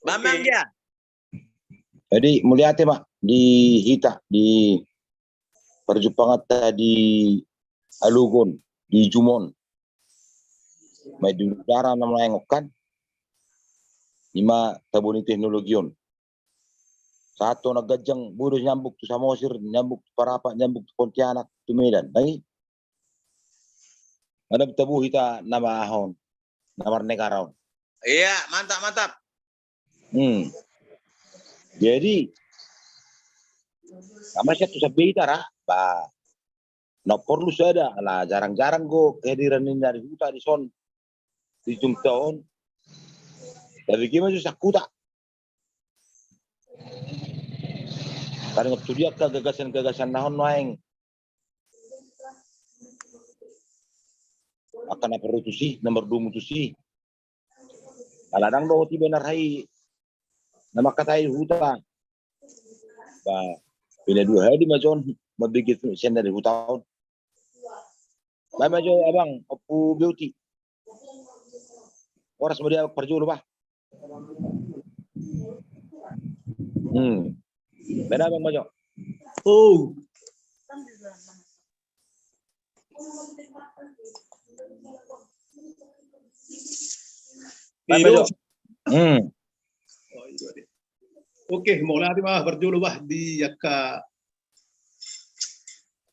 Mamang dia. Jadi melihat Mak di Hita di perjumpaan di Alugon di Jumon. May dudara na malangokan. Lima tabuni teknologiyon. Satu nagajang budos nyambuk tu Samosir, nyambuk tu Parapat, nyambuk tu Pontianak, tu Medan. Lagi. Ada tabu Hita nama ahon. Nama negaraon. Iya, mantap. Jadi sama siya tu sa Bitara, ba na perlu sada lah jarang-jarang go kehadiran ni dari huta di son di tahun. Tapi gimana sih sakuta? Karena tu dia ke gagasan-gagasan nahon maeng akan apa tu sih nomor 2 tu sih. Kaladang do ti benar hai nama katai huta. Ba bila 2 hari macam mabigit sen dari hutan. Ba majo abang opu beauty. Oras mo dia perjulo ba? Beda bang majo. Oh. Majo. Oke, mulai di mah berjulu bah di yakka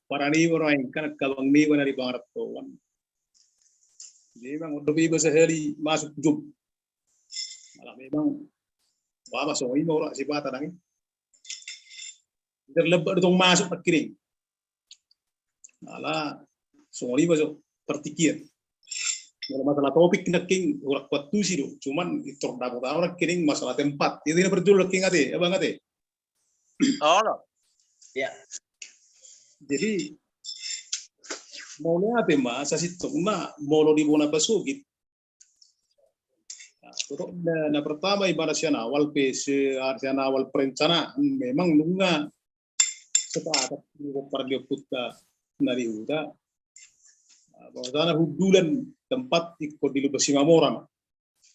parani orang kan kabang ni wana di bangarat tuan. Jadi memang udah bisa sehari masuk jub. Malah memang bawa masuk ini orang si bata nangin. Terlebat dong masuk akhirnya. Malah sorry masuk tertikir. Kalau masalah topik naking urak kuat tu sih do. Cuman itu dapat orang kiring masalah tempat. Itu ini berjul king ade, abang ade. Oh loh. Ya. Jadi mau lihat mas, saya situ na mau di bona pasugit. Nah, pertama ibarat sian awal PC, sian awal perencanaan memang nunga sepakat pergi putra dari huda. Bahwa hudulan tempat ikut di Lubuk Singamora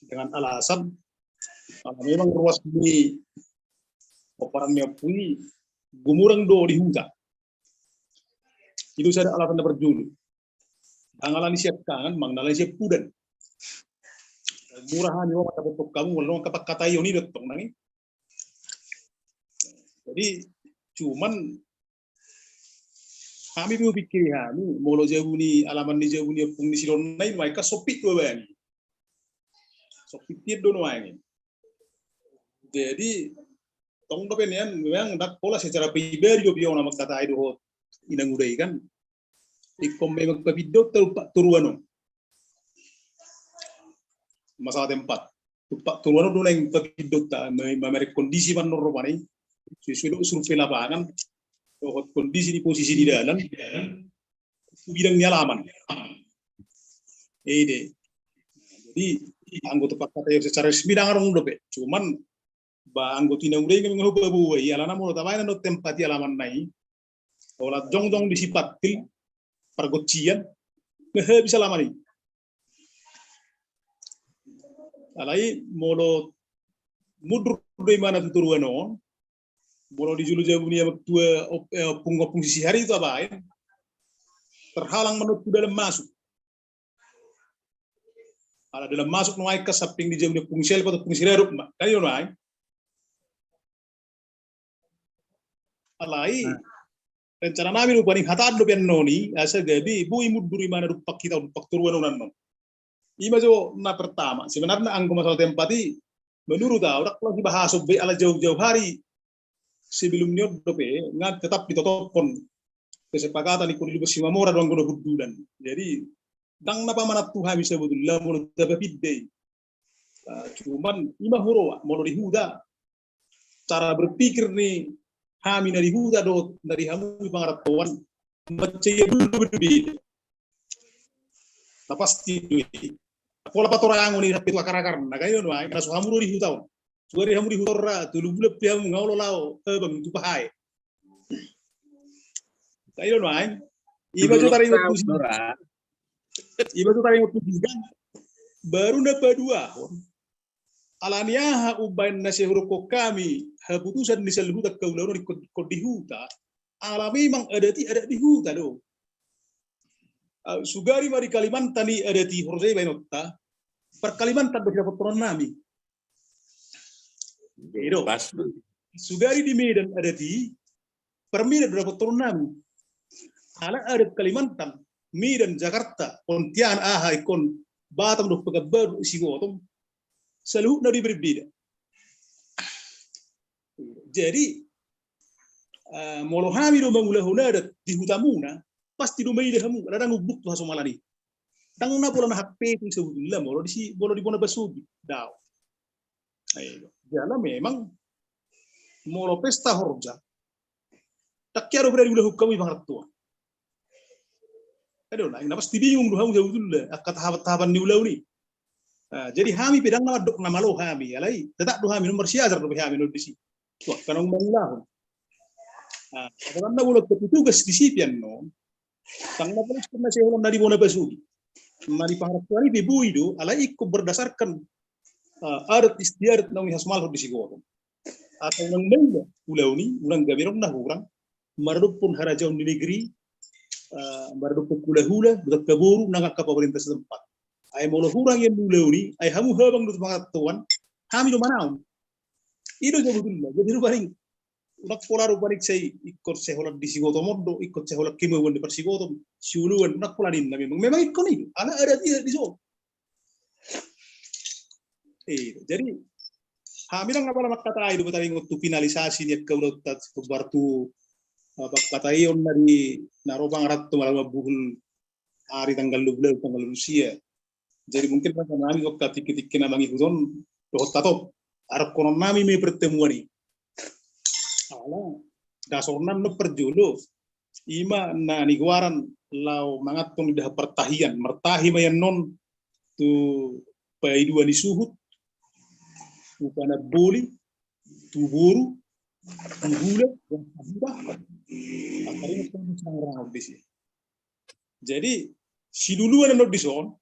dengan alasan memang ruas ini operannya puni gumurang do di hutan itu saya ada alasan berjulu tanggalan siap kangen mangdalan siap pudan murahan yo mata bentuk kamu walau kapak kata ini datang nangi jadi cuman kami mau pikir kami molo jauh ni alaman ni jauh ni pung di silon lain mereka sopik dua bang sopik tiap dua bang jadi tong dopen yan memang dak pola secara pribadi do biong nama kata itu inang udai kan ikom memang papido turuano masalah tempat turuano do yang papido ta memang kondisi man normani sesuai survei lapangan kondisi di posisi di dalam bidangnya halaman. Jadi anggota kata yang secara resmi dangar dope. Cuman anggota ina udah yang menghubung buai alana mau tawain no tempat di halaman nai. Olah jong disipatil pergocian bisa lama nih. Alai molo mudur dari mana turuan on. Bola di julu jauh ni dua punggung sisi hari itu apa ya? Terhalang menurut dalam masuk. Kalau dalam masuk nuai ke samping di jauh ni pungsel atau pungsel erup mak. Kan itu nuai. Alai rencana nabi lupa nih hata ada pian noni asa gabi bu imut duri mana rupak kita rupak turuan non. Ima jo na pertama sebenarnya anggo masalah tempati menurut orang kalau dibahas be ala jauh-jauh hari sebelumnya dope nggak tetap ditotopon kesepakatan ikut di Singamora doang gono hudulan. Jadi dang napa mana Tuhan bisa betul lah mau dapat pide. Cuman ima huro mau di huda cara berpikir nih kami dari huda do dari hamu pangaratuan macam dulu berbeda. Pasti pola patorang ini tapi akar-akar nah kayo no ay masuk hamu di huda. Suari hamu di hutora tulu bulat piam ngaulo lao bang tu pahai. Kayo no ay iba tu taring waktu iba tu taring waktu baru napa dua alaniaha ubain nasi huruf kami haputusan di selhuta kaulau di kodihuta ala memang ada di huta do. Sugari mari Kalimantan ni ada di Horsey Bainotta per Kalimantan beberapa turun nami. Itu. Pas. Sugari di Medan ada di per Medan berapa turun nami. Ala ada Kalimantan, Medan, Jakarta, Pontianak, aha ikon Batam do Pekanbaru Sigotom selalu dari berbeda. Jadi molo hami do mangulah hunada di hutamuna pasti do mai hamu ada ngubuk tu hasomalani. Tang na pola na HP itu sebetulnya bolo di bona basubi. Daw. Ayo. Jala memang molo pesta horja. Tak kira berada ulah hukum ibarat tua. Aduh, nah, pasti bingung doh hamu sebetulnya akat tahapan di ulau ni. Jadi hami pedang nama dok nama lo hami, alai tetap do hami nomor siajar do hami no disi. Tuh kanong mangulah. Karena boleh petugas di sipian no. Tang na polis kena seholan dari bona basubi. Mari paharapani ibu itu alai ikut berdasarkan adat istiadat nawi hasmal di sigoto. Atau nang menda ulau ni ulang gabirong na hurang maradop pun harajaw di negeri maradop pun hula budak kaburu nangak ka pemerintah setempat. Ay molo hurang yang ulau ni ay hamu habang do pangatuan hami do manaw. Ido jabudullah jadi rubaring unak pola rubaring say ikut seholan di sigoto mondo ikut seholan kimawan di persigoto siuluan unak pola din memang ikut ni ana ada dia di so. Jadi hamilang nga pala magkatayo do tayo ng finalisasi ni kaulat at bartu pagkatayon na di narobang rat malang buhul ari tanggal 12 tanggal Rusia. Jadi mungkin kan kami kok katik-tik na mangihudon do tato arap kono nami may pertemuan ni. Ala dasornan no perjulo ima na niguaran law mangatong dah pertahian mertahi mayan non tu paidua ni suhut bukan boli, tuburu, gula, dan sabda. Akhirnya kita sangat di sini. Jadi si duluan yang dison,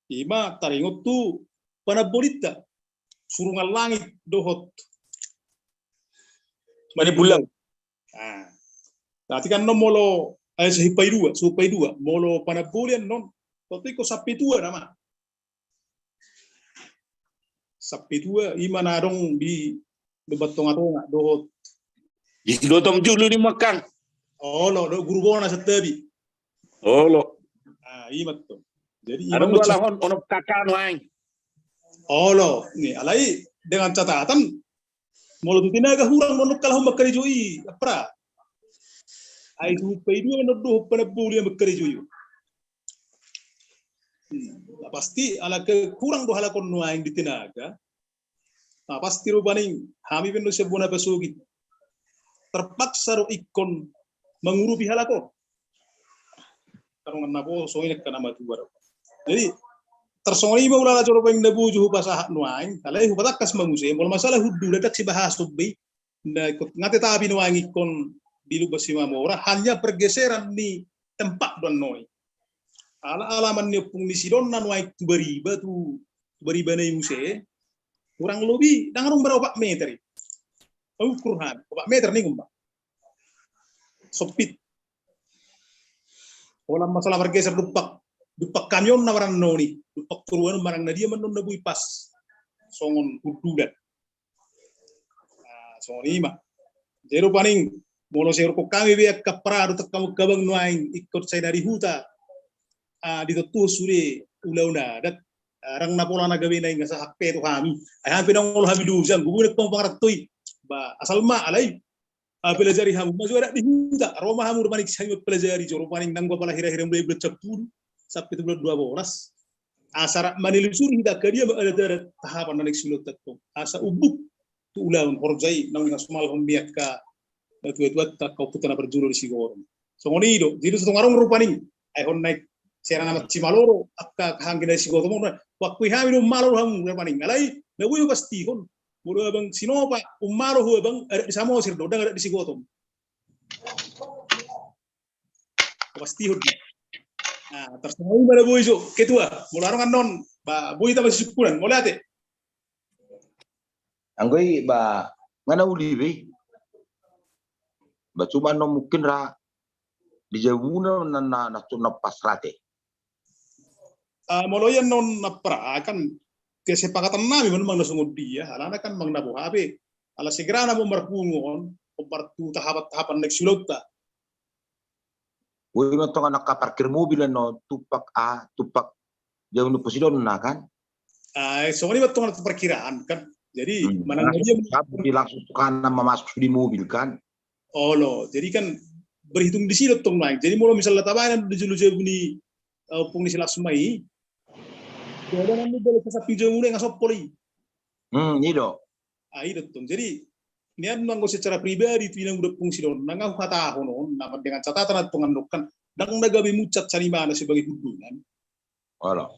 ima taringot tu panabolita, surungan langit dohot, mani bulan. Nanti kan no molo sehipai dua, molo panabolian non, tapi ko sapi tua nama. Sapi tua ima narong di batong atonga dohot. Ido tom julu ni makan. Oh lo do guru bona setebi. Oh lo. Ima to. Jadi Arang wala hon ono kakano ang. Oh lo, ni alai dengan catatan molo tu tinaga hurang monok kalah makkari joi apra. Ai tu peidu no do pana buli makkari joi. Pasti ala ke kurang do halakon no aing di tinaga. Pasti rubaning hami penu sebuna pesugi. Terpaksa ro ikon mengurupi halakon. Karena nabo soalnya kana matu baro. Jadi tersongoni ba ulala joro peng nabu juhu pasah nuaing kalai hu patakas manguse mol masalah hudu dadak si bahas tubi na ngate tabi nuaing ikon dilu basima mora hanya pergeseran ni tempat don noi. Alaman ni pung ni sidon nan waik tu bariba na muse kurang lebih dangarong berapa meter. Ukurhan berapa meter ni gumba. Sopit. Olam masalah bergeser dupak kamyon na barang noni, dupak turuan barang na dia menon na bui pas. Songon kududan. Songon ima. Jero paning mono sero ko kami be kapra do kamu kabang nuaing ikut saya dari huta. Dito suri ulauna dat rang napola na gawin na nga sa hakpe to kami ay han pinang ulo habi duzang gubunak tong pangaratoy ba asal ma alay pelajari hamu majora di huta roma hamu manik sanyo pelajari joro paning nanggo pala hira-hira mulai bercepur sampai 12 asara manilusuri hida kadia ada tahapan nanik sulot tatto asa ubuk tu ulaun horjai nang nga sumal hombiak ka tuet ta kau putana berjuru di sigoro so ngonido jadi setong arong rupaning ay hon naik Serana nama Cimaloro akka hangin dari sigoto mo waktu hami no malo hamu paning alai na wuyo pasti hon mudo abang sinopa umaro ho abang ada di Samosir do ada di sigoto pasti hon terus mau mana boy jo ketua mularong non ba boy ta masih syukuran mulai ate Anggoi ba mana uli be. Ba cuma no mungkin ra di jabuna na tuna pasrate. Moloyan non napra kan kesepakatan namin memang nasungod dia, alana kan mang nabuhabi. Ala segera na mo marpungon, kompartu tahapan nagsulog ta. Woi no tonga nakaparkir mobil no tupak jauh no posidon na kan. So ini betul perkiraan kan. Jadi mana dia langsung karena masuk di mobil kan. Oh loh, jadi kan berhitung di sini tong naik. Jadi mulai misalnya tabanan di julu bunyi pungli silak sumai. Jadi nanti boleh kesap pinjau mulai ngasop poli. Ini do. Itu tong. Jadi ini nanggo secara pribadi itu yang udah fungsi don. Nanggo kata honon, nama dengan catatan atau pengandukan. Dan nagabi mucat cari mana sebagai hubungan. Walau.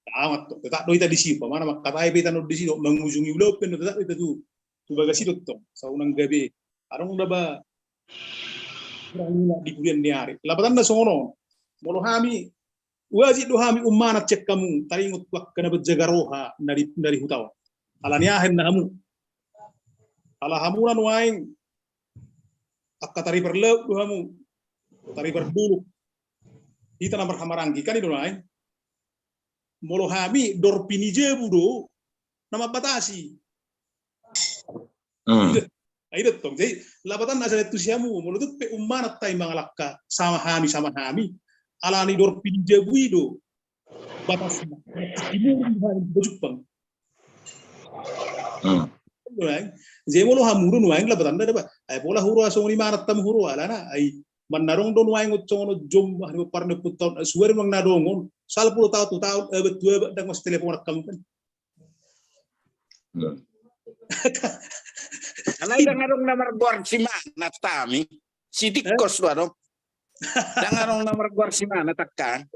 Amat tuh, tetap doi tadi sih, mana mak kata ibu tanah di sini, mengunjungi ulopen, tetap itu tuh bagas itu tuh, saunang gabe, arang udah ba, kurang di bulan ni hari, lapatan dah sono, molo hami, wajib do hami ummanat cek kamu, tadi ingat wak kena berjaga roha dari hutau, alanya hen namu, ala hamuran waing, akka tari berlep do hamu, tari berdulu, kita nomor hamarangi kan itu waing. Molo hami dor pinije budo nama batasi. Itu tong. Jadi labatan asal itu siamu molo tu pe umanat tay mangalakka sama hami alani dor pinije buido batasi. Ibu Jepang. Jadi molo hamurun waing labatan ada ba. Ay bola huru asong limanat tam huru alana ay manarong don waing utong jom hani parne puton suwer mang nadongon. 10 tahun berdua dan mas telepon rekam kan. Alay dangarong namar Guarsimana tami. Sidik kos dong. Dangarong namar Guarsimana takkan.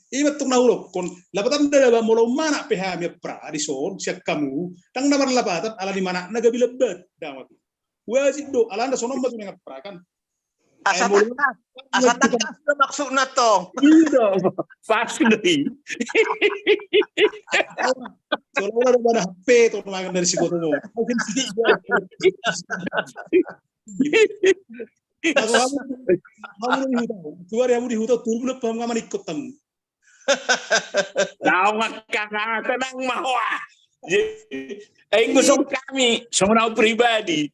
Iya betul naulok kon lapatan dada molo mana PH mi pra di son siak kamu tang namar lapatan ala di mana naga bilebat damat. Wajib do ala anda sonom batu ngat pra kan. Asal maksudnya toh. Iya, pasti. Soalnya ada pada HP tuh makan dari si Gotomo. Mungkin sedih. Kamu di hutan turun belum paham ngaman ikut tamu. Tahu kakak tenang mahwa. Aing gusong kami, semua pribadi.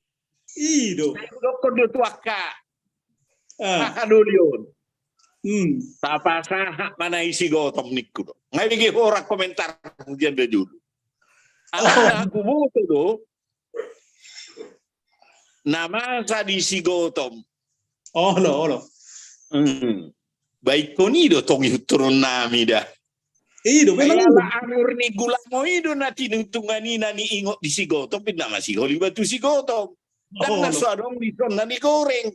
Ido. Dokter do tuaka. Adulion. Tapa sah mana isi Gautam niku do. Ngai bigi orang komentar kemudian dia dulu. Aku butuh do. Nama sa di si Gautam. Oh lo. Baik koni do tong turun nami dah. Ido memang. Kaya anur ni gulamo ido na tinutungani na ni ingot di si Gautam pin nama si Holi batu si Gautam. Dan nasadong di son na ni goreng.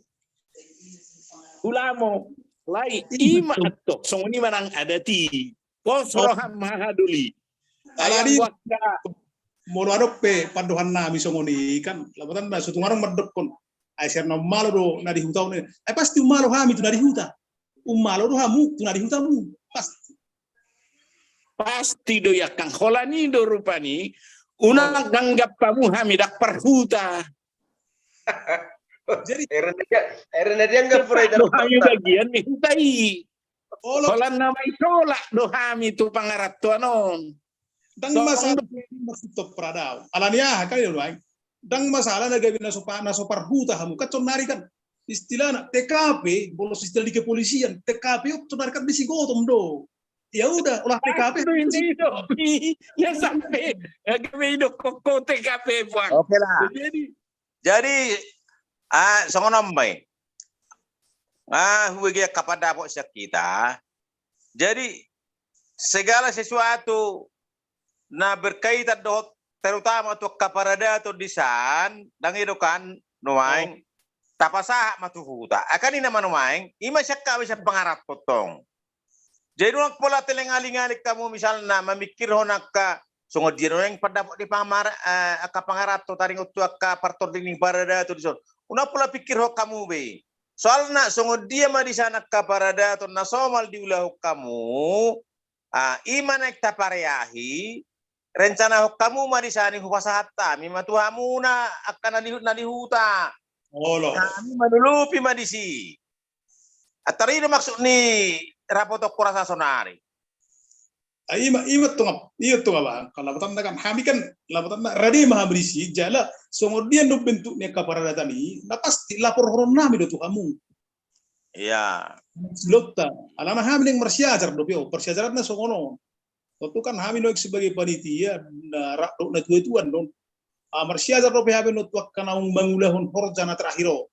Ulamo lai ima atok song ni manang adati kosroham mahaduli aladi molo adok pe padohan na misongoni kan labatan na sutungarang madok kon ay ser na malo do na di hutaw ne ay pasti umalo hami tu na di huta umalo do hamu tu na di huta mu pasti do yakang holani do rupani unang ganggap pamu hami dak perhuta. Jadi Erna dia nggak pernah dalam kami bagian mintai. Kalau nama isola dohami itu pangarat tu anon. Dang masalah masih top pradau. Alania kan ya luang. Dang masalah naga bina sopar huta hamu kacon nari kan istilahnya TKP bolos istilah di kepolisian TKP yuk nari kan bisi Gautam do. Ya udah olah TKP itu ya sampai kami itu kok TKP buang. Oke lah. Jadi songonom bay. Huwag kepada po sa kita. Jadi segala sesuatu na berkaitan do terutama to kaparada to disan dang itu kan nuaing tapasa matuhuta. Akan ini naman nuaing ima siya ka sa pangarap potong. Jadi nung pola telengali-ngali kamu misalnya memikir honak ka sungod di yang pada di pamar kapangarap to taring utu ka partor dinding parada to dison. Una pula pikir ho kamu be. Soalnya sungod dia mah di sana kaparada to nasomal diulah kamu. Iman ek tapareahi rencana kamu mah di sana hupasahata mima tuhamu na akan nalihuta Olo. kami manulupi madisi atari na maksud ni rapoto kurasa sonari Ima tunga ba kalau batanda kan hami kan labatan na radi mahabrisi jala songodian do bentuknya kaparadatan ini na pasti lapor horonna mi do tuhamu iya Lotta, alama hami yang mersiajar do pio persiajaran na songono Tentu kan hami no sebagai panitia na rakdo na tuan don mersiajar do hami no tuak kana umbangulahon horjana terakhiro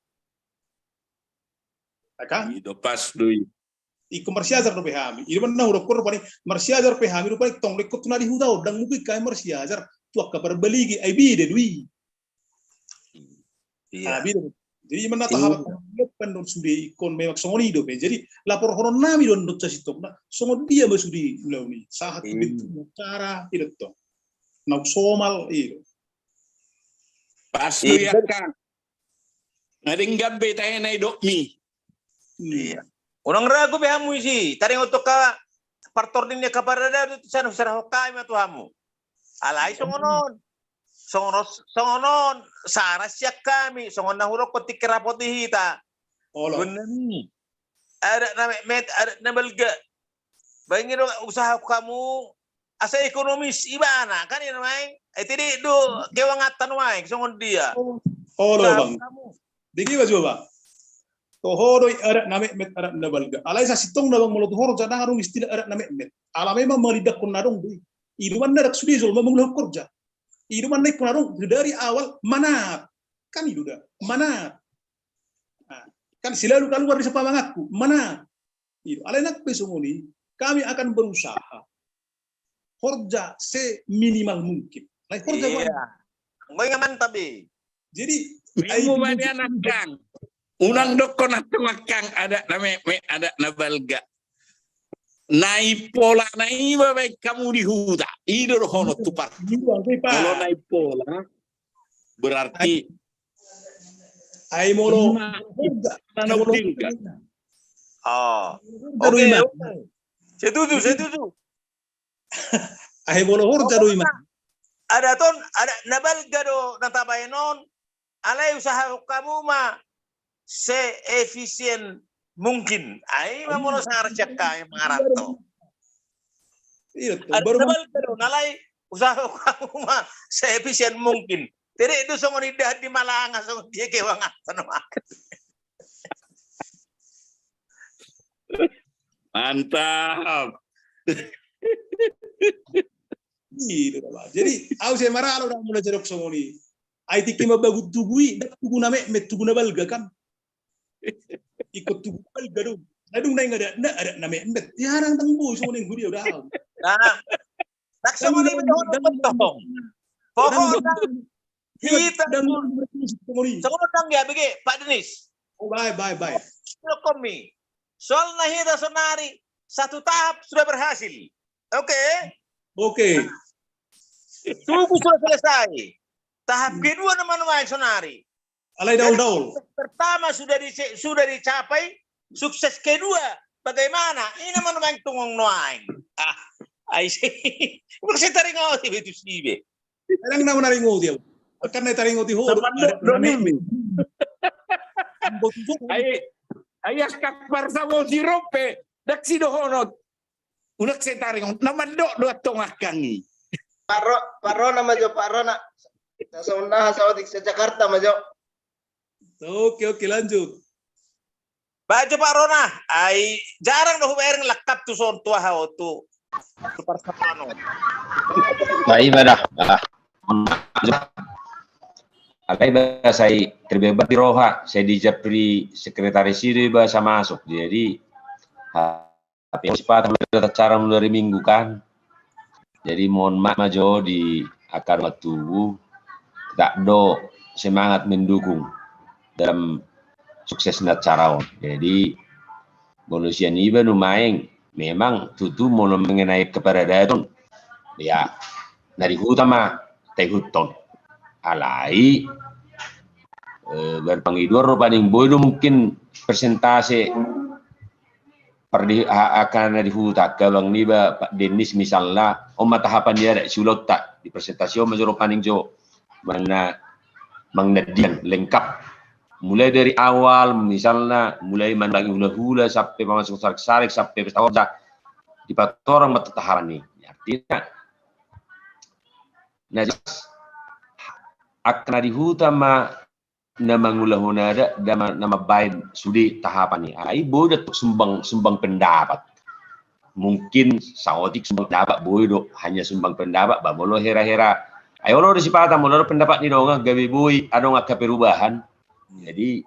Aka Itu pas doi. Iko mersiajar do hami iri man na huruf kor pani mersiajar hami do pani tong lekot na di hudao dang mugi kai mersiajar tuak ka berbeligi ai bi de dui iya bida. Jadi mana tahap kan don sudi ikon memak songoni do be. Jadi lapor horon nami don dot sitok na songon dia ba sudi ulauni sahat bentuk cara itu to. Nak somal itu. Pas doi akan. Ngading gabe tayo na idok mi. iya unang ragu behamu isi taring untuk ka partordinnya kaparada itu sana usara hokai ma tuhamu alai songonon saras siak kami songon nahuro kotik rapoti hita Olo. gunani ada na belga bangin usaha kamu asa ekonomis ibana kan ini main tidak do kewangatan main songon dia Olo usaha bang. kamu Digi ba coba. Tohoro ada name met ada na balga. Alai sa sitong na bang mulut horo jana harung istilah ada name met. Ala memang melidak kunadong dui. Iduman na raksudi zol memang kerja. Iduman naik kunadong dari awal mana kan iduda mana. Kan selalu keluar di sepamangatku mana. Itu alai nak besongoni kami akan berusaha kerja seminimal mungkin. Lai kerja iya ngoy nga man tabi jadi Minggu bani anak kang. Unang dokon at tumakang ada na ada na balga. Naipola na iba baik kamu di huta. Ido hono tupar. Kalau naipola berarti ay molo oh oke setuju ay molo horja do ima ada nabal gado natabayanon alay usaha kamu mah se-efisien mungkin ay mamono sa arsiak kaya mangarato baru nabal gado nalay usaha kamu mah se-efisien mungkin tidak itu songon idah di malanga songon dia kewangatan mantap. Jadi aku saya marah udah mulai cerok songoni IT kima bagut tugui tugu name met tugu balga kan ikut tugu balga do adung nai ada name met jarang tangbu songoni guri udah nah tak songon ini betul pokoknya kita songon dang ya bagi Pak Denis bye komi soal nahida sonari satu tahap sudah berhasil oke tunggu sudah selesai tahap kedua teman-teman sonari alai daul pertama sudah dicapai sukses kedua bagaimana ini teman-teman tunggu noain ai sih maksud taringo itu sih be kadang nama naringo dia kan taringo di ho Ayah kapar sama sirope dak si dohonot unak setaring namando do tongah kangi Paro nama jo Paro nak sa unahan sa Otik sa Jakarta majo. Oke lanjut Baca Pak Rona ai jarang dah bayar lekap tu son tua hao tu super sapano Baik dah. Akai saya terlibat di Roha, saya di Japri sekretaris itu bahasa masuk. Jadi tapi cepat cara mulai minggu kan. Jadi mohon maaf majo di akar waktu tak do semangat mendukung dalam sukses acara. Jadi manusia ini lumayan memang tutu mau mengenai keberadaan ya dari utama teh huton alai berpangidor paling bodoh mungkin persentase akan dihuta kabang niba Pak Denis misalnya tahapan dia ada sulot tak di presentasi majoro paning jo mana mengnadian lengkap mulai dari awal misalnya mulai mandang hula-hula sampai masuk sarik-sarik sampai pesta di patorang mata tahapan nih artinya nah akan dihuta nama ngulahuna ada nama bain sudi tahapan ini. Ai boy datuk sumbang pendapat. Mungkin saotik sumbang pendapat boy do hanya sumbang pendapat ba molo hera-hera. Ayo lo disipata molo pendapat ni dong gawe boy ado ngaka perubahan. Jadi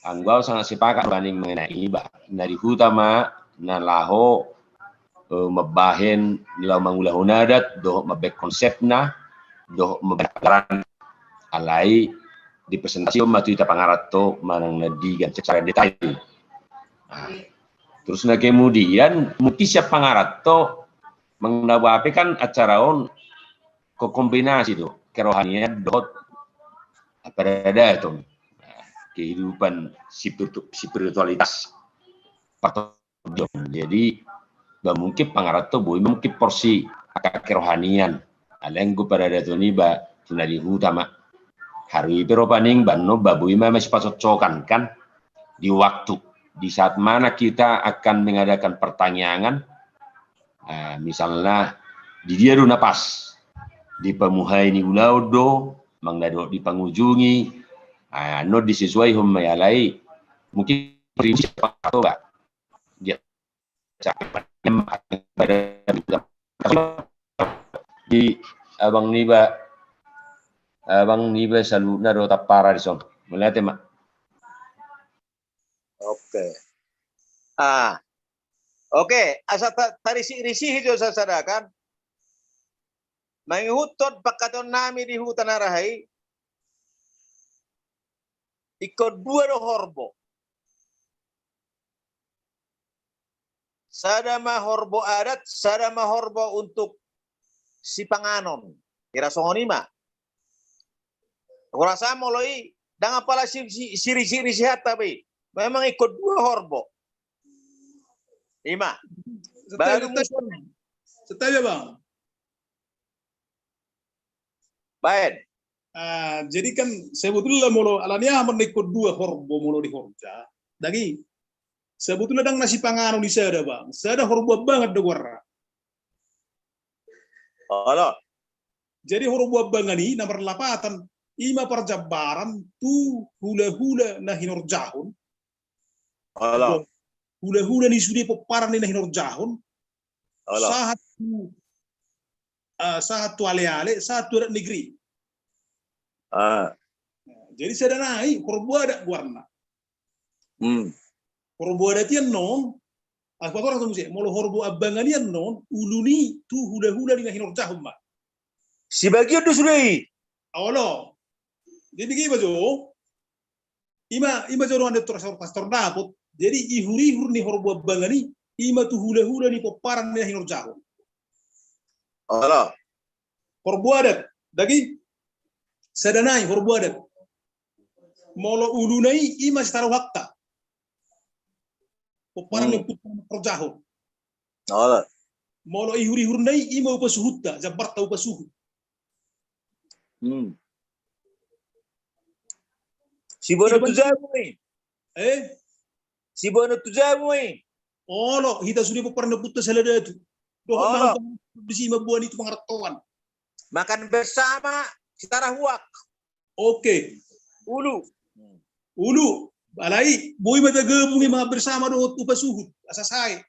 anggau sangat sepakat banding mengenai ba. Dari hutama na laho mabahen nila mangulahuna adat do mabek konsepna do mabakaran alai di presentasi matu ita pangarato manang nadigan secara detail. Nah, terus kemudian mungkin siap pangarato mengendawapi kan acara on ko kombinasi do kerohanian dot apa ada itu kehidupan spiritualitas jadi mungkin pangarato boy mungkin porsi akak kerohanian alenggo pada datu ni ba tunadi utama hari pero paning banno babu ima masih pasocokan kan di waktu di saat mana kita akan mengadakan pertanyaan misalnya di dia do napas di pemuhai ni ulaudo mangdado di pangujungi no disesuai humayalai mungkin prinsip atau ba dia di abang niba selalu naro tapara di son. Melihat mak. Oke. Oke. Asa tarisi hijau sasada kan. Manghutot pakaton nami di hutan arahai. Ikut dua do horbo. Sada ma horbo adat, sada ma horbo untuk si panganon. Kira songonima. Kurasa moloi dengan pala siri-siri sehat tapi memang ikut dua horbo. 5. Baru Setuju bang. Baik. Jadi kan sebetulnya molo alania ikut dua horbo molo di horja. Dagi sebetulnya dang nasi panganon di sada bang. Sada horbo banget de warna. Halo. Jadi horbo bangani nomor 8 ima perjabaran tu hula-hula na hinor jahun. Halo. Hula-hula ni sudah peparan ni na hinor jahun. Halo. Satu ale-ale, satu negeri. Jadi saya naik korbo ada warna. Korbo ada tian non. Aku orang tunggu sih. Molo korbo abangani non. Uluni tu hula-hula ni na hinor jahun ma. Si bagian tu sudah. Awalo. Jadi gimana jo? Ima jo ronde pastor dapot. Jadi ihuri-hur ni horbo bangani, ima tu hula-hula ni peparan ni hinor jahon. Halo. Horbo adat. Dagi sadanai horbo adat. Molo ulunai ima setara wakta. Peparan ni putar jahon. Halo. Molo ihuri-hur nai ima upasuhutta, jabarta upasuhu. Si bono tujamu ni. Si bono tujamu ni. Olo, hita sudah peparan putar selada itu. Doa bisi mabuan itu pengertuan. Makan bersama setara huak. Oke. Ulu. Balai, boy mata gabungi mga bersama do upasuhut. Asasai.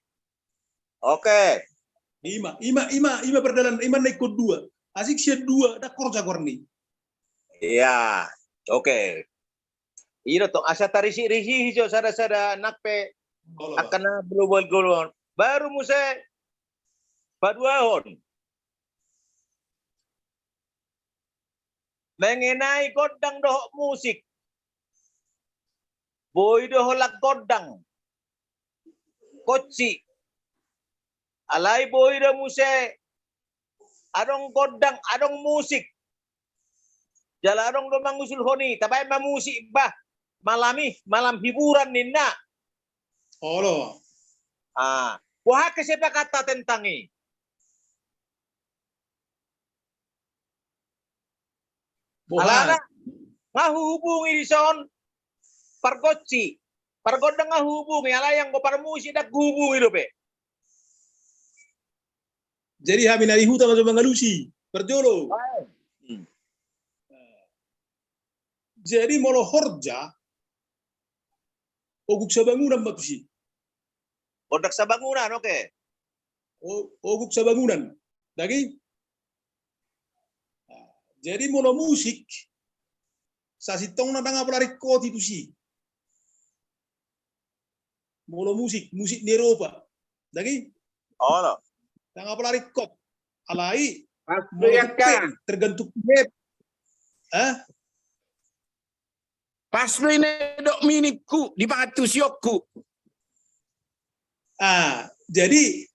Oke. Ima perdalan ima naik kod 2. Asik siya 2 da korja gorni. Iya. Oke. Iro to asa tarisi hijau sada nakpe akan global baru muse paduahon mengenai godang doh musik boy doh lak godang koci alai boy doh muse adong godang adong musik jalarong do mangusul honi tabay mamusik bah malam hiburan ninna Oh lo. Wah kesepakatan tentang ini. Alana, ngahubungi di son pargoci. Pargoda ngahubungi, ala yang ko parmusi dak hubungi do pe. Jadi hamin ari huta masuk mengalusi. Perjolo. Jadi molo horja oguk sabangunan batusi. Odak sa bangunan, oke. Oguk sabangunan. Lagi? Jadi molo musik sasitong na tanga pelari kot itu sih. Molo musik di Eropa. Lagi? Oh lo. Tanga pelari kot. Alai Pasloyakan. tergantung web. Paslo ini dok minikku di pangatusiokku. Jadi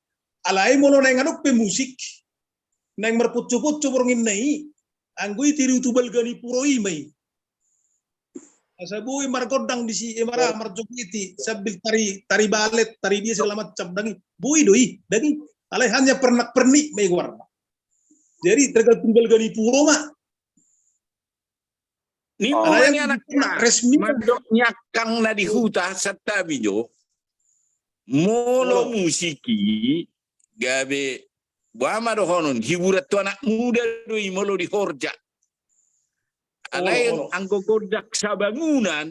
alai molo nang anuk pe musik nang merpucu-pucu borongin nai anggui tiru tubal gani puroi mai. Asabui margodang di si emara marjogiti sambil tari balet, tari dia segala macam dangi. Bui doi, dangi alai hanya pernak-pernik mai warna. Jadi tergantung tubal gani puro mak. Ni Alai anak resmi madoknya kang na di huta serta bijo. Molo musiki gabe buama do honon hiburat tu anak muda doi molo di horja. Alai anggo godak sabangunan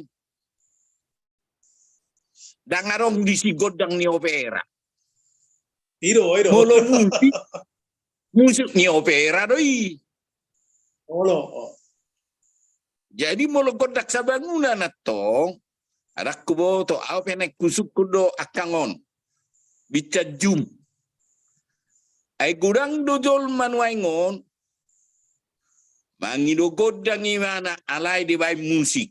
dangarong di si godang ni opera. Ido. Molo musik ni opera doi. Jadi molo godak sabangunan atong ada kuboto au penek kusuk kudo akangon bica jum ai gudang dojol manuaingon mangido godang imana alai di bai musik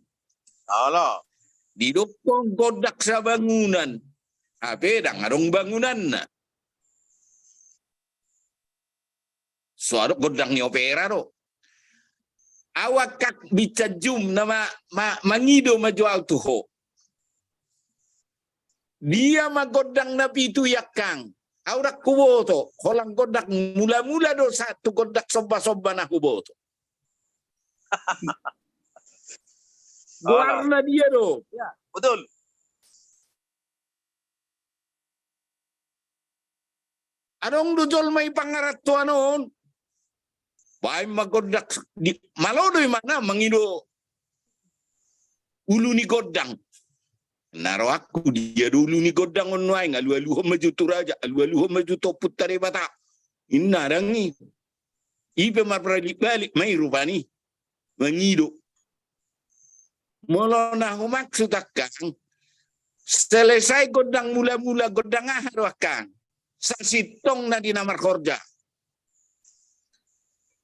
Halo. di dokong godak sabangunan ape dang arong bangunan na suara godang ni opera do awakak bica jum nama mangido majual tuho dia magodang napi itu yakang aurak kuboto holang godak mula-mula do satu godak soba-soba na kuboto warna dia do Ya, betul. adong do jol mai pangarat tuanon bae magodak di malodo mana mangido ulu ni godang naro aku dia dulu ni godang onwai ngalu-alu maju turaja alu-alu maju toput tare bata inna rangi ibe marprali balik mai rupani mangido molo nah maksud akang selesai godang mula-mula godang ahar akang sasitong na di namar korja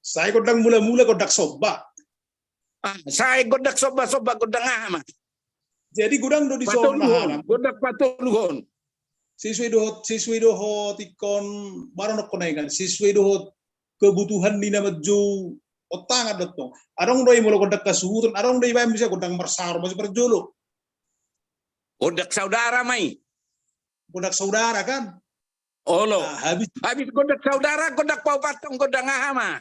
saya godang mula-mula godak soba. Saya godak soba-soba godang ahama Jadi gudang do di patuluhon godak patuluhon siswi dohot ikon baron konaikan siswi dohot kebutuhan di nama jo otang ada tong adong doi molo godak kasuhutun adong doi bayam bisa godang marsar masih perjolo godak saudara mai godak saudara kan olo habis godak saudara godak pau patong godang ahama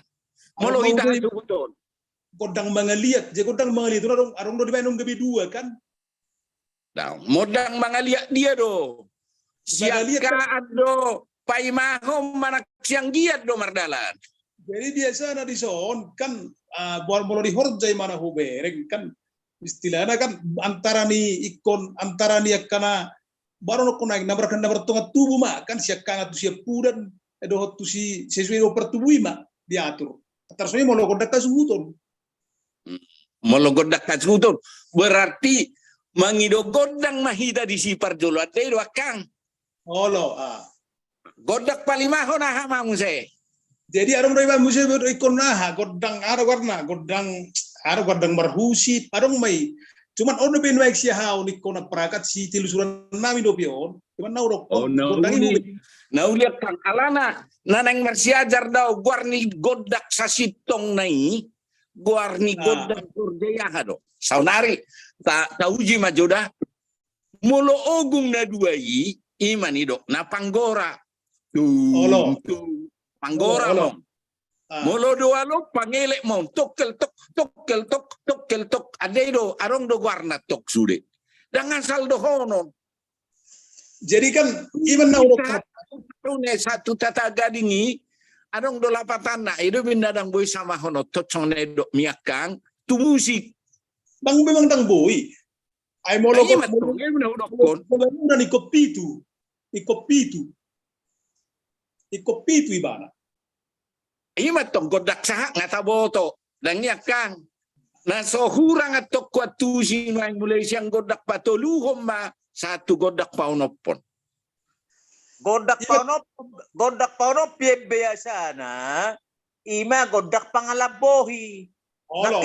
molo ita betul godang mangaliat je godang mangaliat itu adong do di bayam gabi dua kan modang mangaliat dia do siaka ado pai mahom manak siang giat do mardalan jadi biasa na di son kan buat molo di horjai mana hubereng kan istilahnya kan antara ni ikon antara ni akana baru no kunaik nabar tengah tubuh mak kan siap kana tu siap pudan edo tu si sesuai do pertubuh mak diatur terus molo godak kasuhutun berarti mangido godang mahida di si parjolo ade do akang olo godak palimahon aha mamuse jadi arong doi bang muse ikon nah godang ada warna godang berhusi arong mai cuman ono ben wae sia hau ni kona prakat si tilusuran nami do pion cuman nau rok godang ini nau lihat kang alana nanang marsiajar daw guarni godak sasitong nai guarni godak kurjaya do saunari ta uji majoda Molo ogung na duai, iman idok na panggora. Olo. Panggora Olo. mo. Molo doa lo pangelek mo. Tokel tok. Adai do, arong do warna tok sude. Dengan saldo honon. Jadi kan iman na urok Satu tata gadingi, arong do lapatan na, itu bindadang boy sama hono, tocong nedok miakang, tu musik. bang memang tang boy. Ay molo Ay, matong, ay manahudokon. na ni kopitu. Ikopitu ibana. Ay, matong, godak sahak nga taboto. Langyakang, nasohurang at tokwatusin ay mulai siyang godak patuluhom ma, satu godak paunopon. Godak paunop biasa na ima godak pangalabohi. Olo,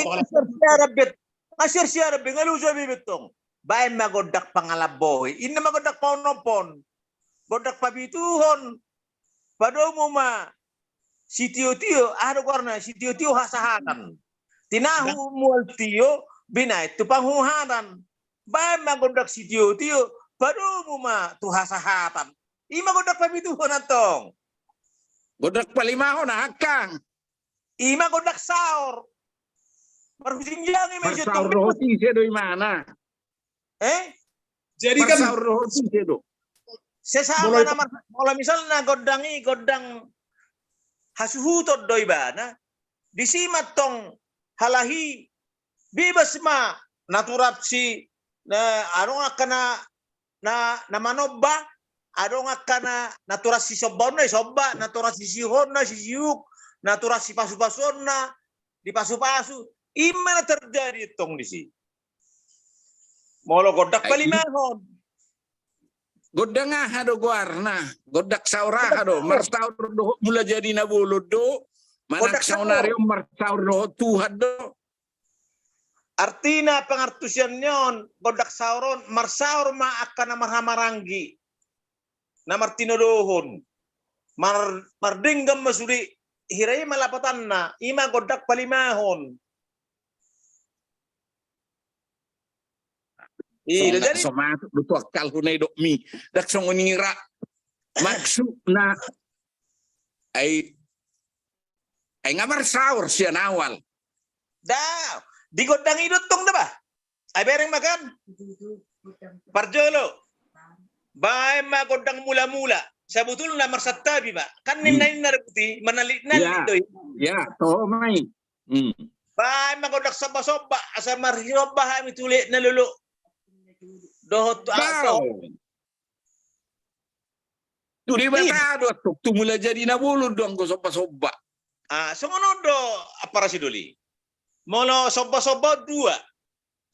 Ngasir siya rabit ngaluso bibitong. Bayan magodak pangalabohi. Ina magodak paunopon. Godak pabituhon. Pado mo ma si tiyo ano karna si tiyo hasahanan. Tinahu mual tiyo binay tu panghuhanan. Bayan magodak si tiyo pado mo ma tu hasahatan. Ima godak pabituhon atong. Godak palimahon na hakang. Ima godak saor. Marhusingjang ima Marsaur roti siya do mana? Jadi kan Marsaur roti siya do. Sesama na kalau misalnya godang hasuhutod doy ba na disimat tong halahi bibas ma naturat si na ano nga kana na manobba ano nga kana naturat si sobon na sobba naturat si sihon na si siyuk naturat si pasu-pasun na di pasu-pasu ima na terjadi tong di si molo godak palimahon. Godak nga hado guarna, godak saura hado, marsaur do mula jadi na bulod do, manak saunario marsaur do tuhad do. Artina pengartusian nyon godak sauron marsaur ma akan na marhamaranggi na martino dohon mardinggam masudi hirai malapatan na ima godak palimahon. Iya, jadi somato do akal hunay do mi, dak song unira maksud na ay nga marsaur siya nawal. Dah, di godang idot tong ba? Ay bereng makan. Parjolo. Bay ma godang mula-mula. Sabutul na marsattabi ba? Kan ninain na reputi, manalit doy. Ya, to may. Bay ma godak soba-soba, asa marhiroba ha mituli na lulu. Dohot ato. Tu di batado atok tu mula jadi na bulod dong ko soba-soba. Sungono do para siduli. Molo soba-soba dua.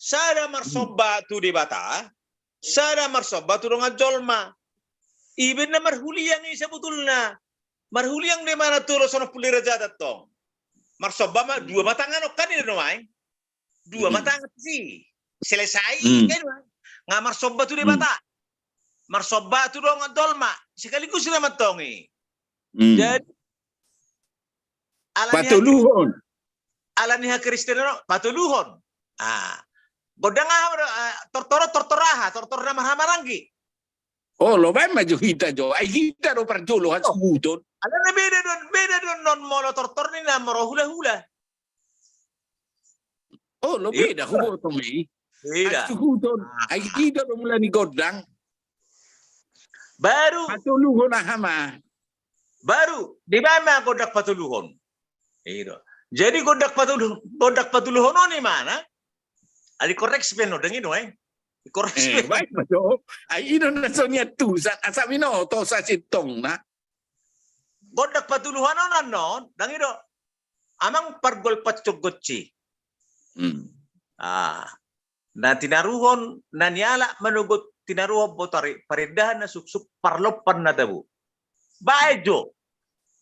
Sada marsoba tu di bata. Sada marsoba tu dengan jolma. Ibin na marhuliang isa butulna. Marhuliang di mana tu sono pulira jadat tong. Marsoba ma dua matangan kan ini doang. Dua matangan sih. Selesai kan. Nga marsoba tu di bata. Marsoba tu dengan jolma. Sekaligus sila matongi. Jadi patuluhon. Alaniha Kristeno patuluhon. Godang tortoraha, tortora mahamaranggi. Oh, lo ba maju hita jo. Ay hita do parjolo has buton. Alam na beda don non molo tortor ni na moro hula-hula. Oh, lo beda hubo to mi. Beda. Huton. Ay hita do mula ni godang. Baru Patuluhon na hama. di mana godak patuluhon. Iyo. Jadi godak patuluhon ni mana? Ali koreksi peno dengin we. Koreksi. Baik majo. Ay ino na sonya tu sa asabi no to sa sitong na. Godak patuluhon non dangido. Amang pargol patcugotsi. Na tinaruhon na niyala manugot tinaruhon botari parindahan na suksuk parlopan na dabu. Baejo.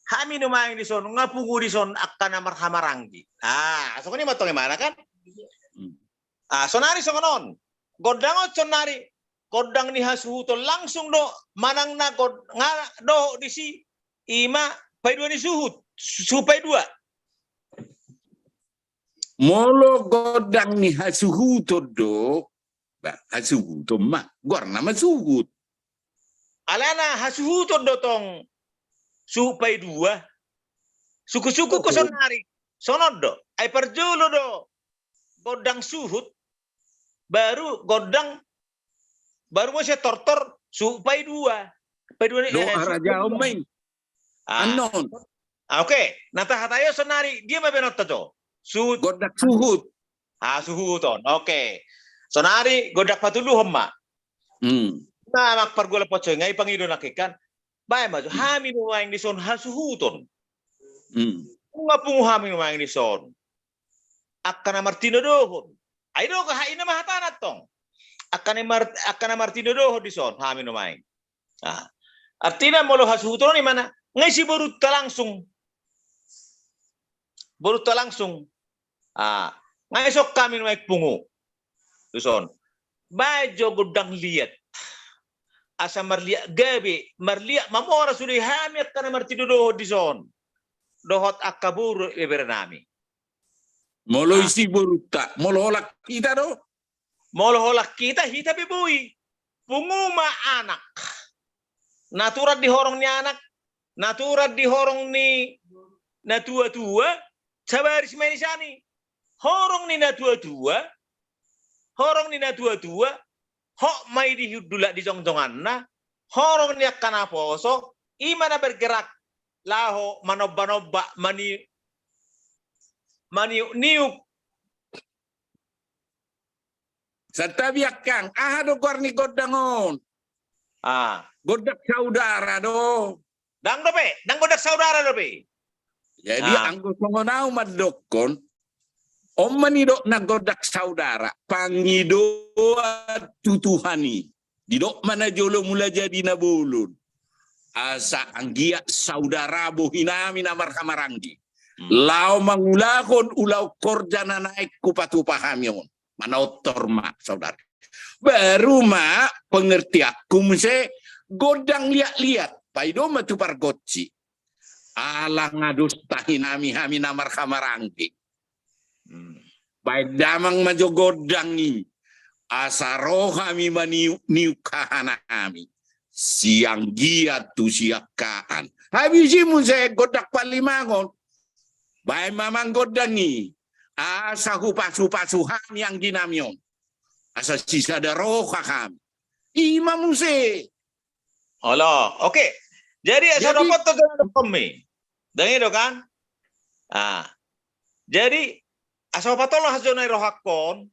Hami numaing di son ngapungu di son akan na marhamaranggi. So kani matong mana kan? Sonari songonon. Godangot sonari. Godang ni hasuhuto langsung do manang na nga do di si ima pay dua ni suhut. Supay dua. Molo godang ni hasuhuto do Hasuhuton mah, gorna masuhut. Alana hasuhuton dotong supay dua. Suku-suku ko Oke. sonari. Sonod do. Ay perjulo do. Godang suhut. Baru godang. Baru mo siya tortor. Supay dua. Supay dua ni. Do araja umay. Anon, Oke. Natahatayo sonari. Dia mabenot to. Suhut. godak suhut. Suhuton. Oke. Sonari godak patuluhom ma. Na magpargola po siya. Ngay pangido nakikan. Bay maju. Hami mo ang dison hasuhuton. Kung nga punguhamin mo ang dison. Akka na Martino dohon. Ay do kahain na mahatanat tong. Akka na Martino dohon dison. Hami no maing. Artina mo lo hasuhuton ni mana. Ngay si Boruta langsung. Boruta langsung. Ngay sok kami no maing pungu. Dison. Bajo godang liat. Asa marliak gabi. Marliak mamora suri hami akka na Martino dohon dison. Dohot akabur ibernami. Molo isi Boruta, molo olak kita do. Molo holak kita hita bibui. Punguma anak. Naturat di horong ni anak. Naturat di horong ni natua-tua. Sabaris manisani. Horong ni natua-tua. Horong ni natua-tua. Hok may dihudula di jong-jongan na. Horong ni akana poso. Imana bergerak. Laho manobba-nobba niuk. Sa tabiak kang, do gorni godangon. Godak saudara do. Dang dope, dang godak saudara dope. Jadi anggo songonau madokon, omanido na godak saudara, pangido tutuhani. Didok mana jolo mula jadi nabulun. Asa anggia saudara bohinami namar kamaranggi. Lau mangulakon ulau korjana naik kupatu pahamion. Manotor mak saudara. Baru mak pengerti aku mese godang liat-liat. Paido matupar goci. Alang ngadus tahinami hami namar kamaranggi. Baik damang majo godangi. Asaro kami maniu kahana kami. Siang giat tu siakaan. Habis imun saya godak palimangon. Baik mamang godangi. Asa hupas-hupasuhan yang ginamyon. Asa sisa daroka kami. Imam muse. Halo, oke. Jadi asa dapat to dengan kami. Dengi do kan? Jadi asa patolo hasonai rohakon.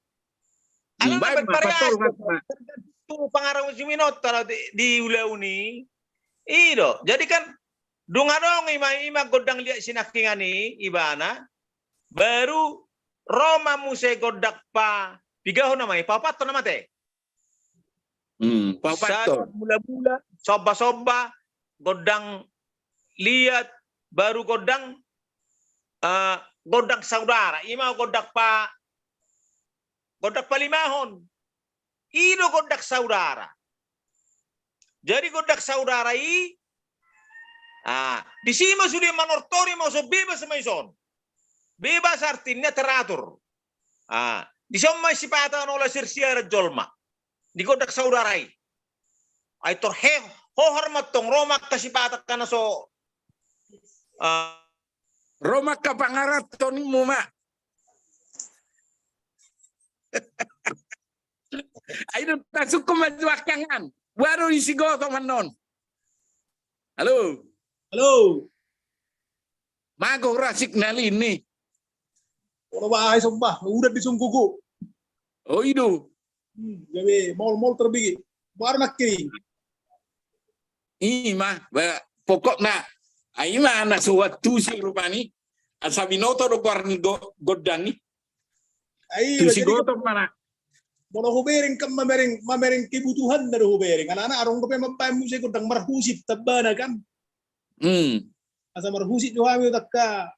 Ano na berparias? Tu pangarang siminot di ulauni. Ido. Jadi kan dungadong ima godang liat sinakingani ibana. Baru Roma muse godak pa pigaho namanya papato namate. Papato. Mula-mula soba-soba godang liat baru godang saudara. Ima godak pa limahon. Ido godak saudara. Jadi godak saudara di sini sudah manortori mau bebas maison. Bebas artinya teratur. Di sana sipatan oleh sirsiar jolma. Di godak saudara ay torhe ho hormat tong Roma kasipatan kana so Roma kapangarat toni muma. Ayo tasuk kemajuakangan. Baru isi gotong manon. Halo. Halo. Mago rasik nali ini. Orang bahaya sumpah, udah disungkuku. Oh itu. Gawe mall terbigi. Baru nak kiri. Ima, pokoknya aima anak suatu si rupani. Asabinoto do warni godani. Ai, Si gotong mana? Kalau hubering ke mamering kebutuhan dari hubering. Anak-anak arong kepe mapai musik kudang marhusit tabana kan. Asa marhusit jo hami takka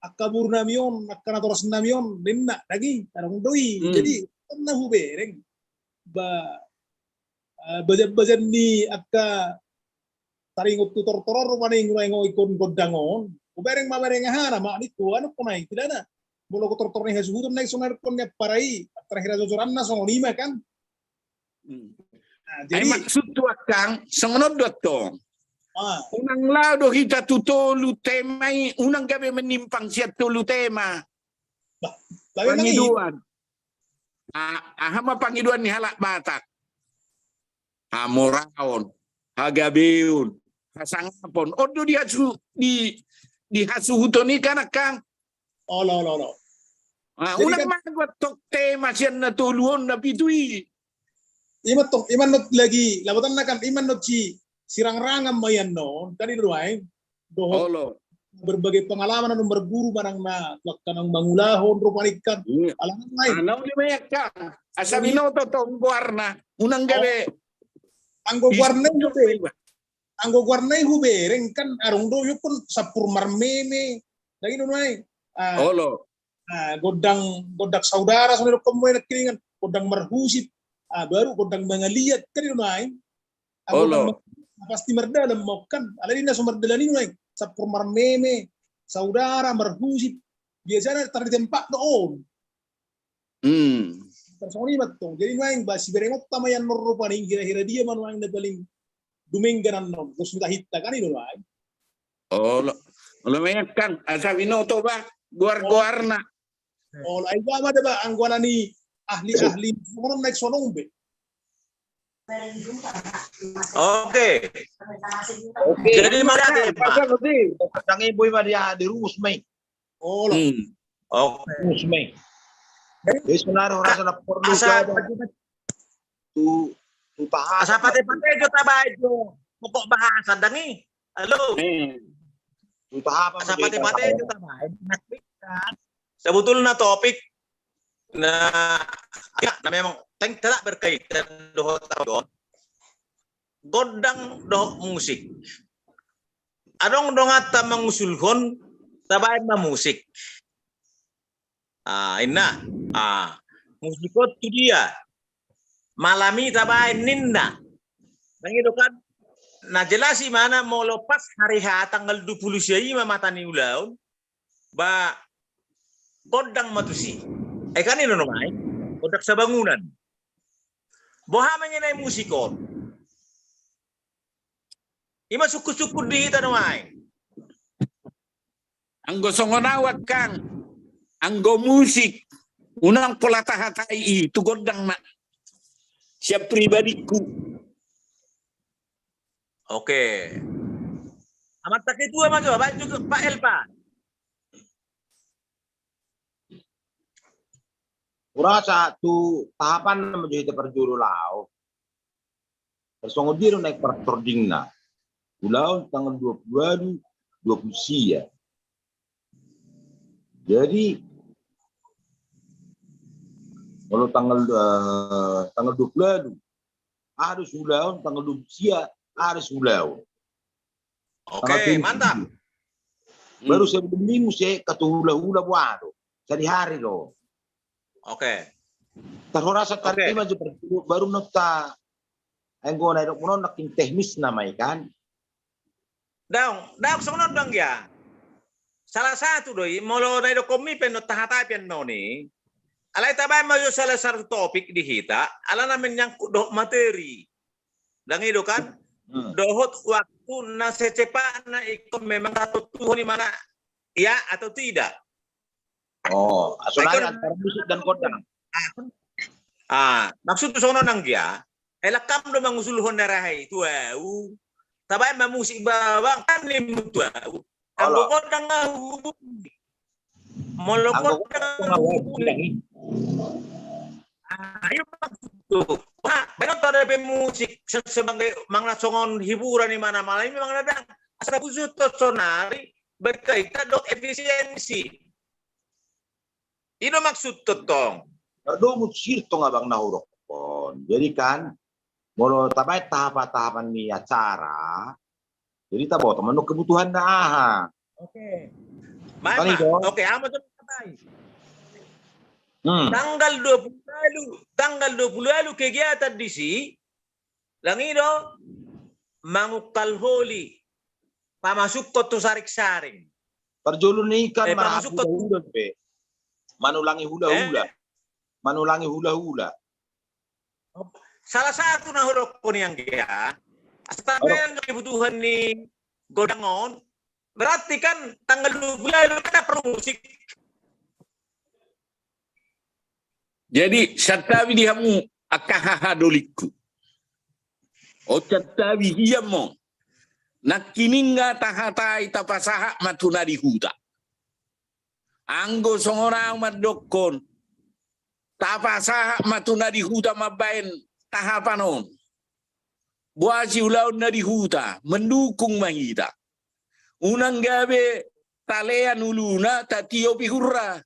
akabur namion, akka natoras namion, dinna lagi arong doi. Jadi na hubering bajan ni akka taringot tutor-toror maning ngo ikon godangon. Hubering mamering hana mak niku anu kunai tidak na. Mula ko tortor ni hasuhuton na isonar kon niya parai. Terakhir aja joran na 5 kan. Nah, Ay jadi maksud tu akang, sengonod dotong. ah, Unang lado kita tutolu tema, unang gabi menimpang siya tulu tema. tapi memang iya. Pangiduan. Hama pangiduan ni halak batak. Moraon, hagabeun, hasangapon. Odo di hasuhuton ni kan akang. Oh, lo. Jadi Unang kan- magwat tok tema siya natuluon na pitui. Iman not lagi, labatan na kan iman not si sirang-rangam mayan no, tadi doang dohot Olo. berbagai pengalaman anu berburu manang na waktu nang mangulahon rupanikan alangan lain. Ano di mayak ka? Asabino to tong warna. Unang gabi. Anggo guarnay hubereng kan arung do yun pun sapur marmeme lagi nunay. Olo. Godak saudara sama kemudian kiringan godang marhusit baru godang mangaliat kan nunay. Olo. Pasti merdalam mau kan aladina sumerdalan ini nunay sapur marmeme saudara marhusit biasanya tar di tempat doon. Personally betul. Jadi main basi berengok tama yang merupa nih kira-kira dia mana yang paling dumingganan non. Terus minta hitta kan itu main. Olo. Olo mayak kan. Asabino to ba? Guar-guarna. Oh, lain ba ada ba angguana ni ahli-ahli orang naik sonong be. Oke. Oke. Jadi mana Pak? Kadang ibu dia di Rusmei. Oh, lo. Oke. Rusmei. Jadi sebenarnya rasa nak perlu Asa tu tahan. asa pate-pate itu tabah itu pokok bahasa dangi. Halo. Tu tahan Asa pate-pate itu tabah. Sebetulnya topik nah ya, memang tidak berkaitan dengan godang doh musik. Adong dongata mengusulkan tabay musik. Inna. Musikot tu dia. Malami tabay ninna. Nang kan na jelasi mana mau lepas hari tanggal 25 mata ni ulaun ba godang matusi. Kan ini nomai. Godak sa bangunan. Boha mengenai musikot. Ima suku-suku di kita nomai. Anggo songonawak kang. Anggo musik. Unang pola tahatai itu godang na. Siap pribadiku. Oke. Amat tak itu ama juga Pak Elpa. Kurasa tu tahapan menjadi perjuru lau. Persongodir naik pertordingna. Ulau tanggal 22 sia. Jadi kalau tanggal 20 harus ulau, tanggal 20 sia harus ulau. Oke, mantap. Baru sebelum minggu saya hula-hula buat. Jadi hari loh. Oke. Terhorasa terima baru nota enggo na dok mono naking teknis namai kan. Daung sebenarnya dong ya. Salah satu doi molo na dok komi pen tahata pen noni. Alai tabay mayo salah satu topik di hita, ala namin yang dok materi. Dang itu kan dohot waktu na secepat na ikon memang katutuhan di mana ya atau tidak. Oh, asalnya antara musik dan kodang. Maksud tu sono nang dia, elakam do mangusulhon darahai tu tabay mamusik bawang kan ni mutu. Anggo kodang ngahu. Molo kodang ayo maksud tu. Benar tadi musik sebagai mangna songon hiburan di mana-mana ini memang ada asal khusus sonari berkaitan dok efisiensi. Ino maksud totong. Perdo musir to nga bang nahurok pon. Jadi kan molo tabay tahapan ni acara. Jadi tabo teman kebutuhan na. Oke. Oke, amat tayo. Tanggal 20 lalu kegiatan di si langido mangukal holi pamasuk ko to sarik-saring. Perjulun ni kan pamasuk ko manulangi hula-hula. Manulangi hula-hula. salah satu na huruf ko niyang kaya, tapi yang kebutuhan ni Godangon, berarti kan tanggal 12 kita perlu musik. Jadi satawi dihamu akahahadoliku. O satawi hiyamo. Nakininga tahatai tapasaha matuna dihuta. Anggo songorang madokon. Tapasaha matuna dihuta mabain tahapanon. Buasi ulaun na dihuta. Mendukung mahita. Unang gabi talean uluna tatio pihurra.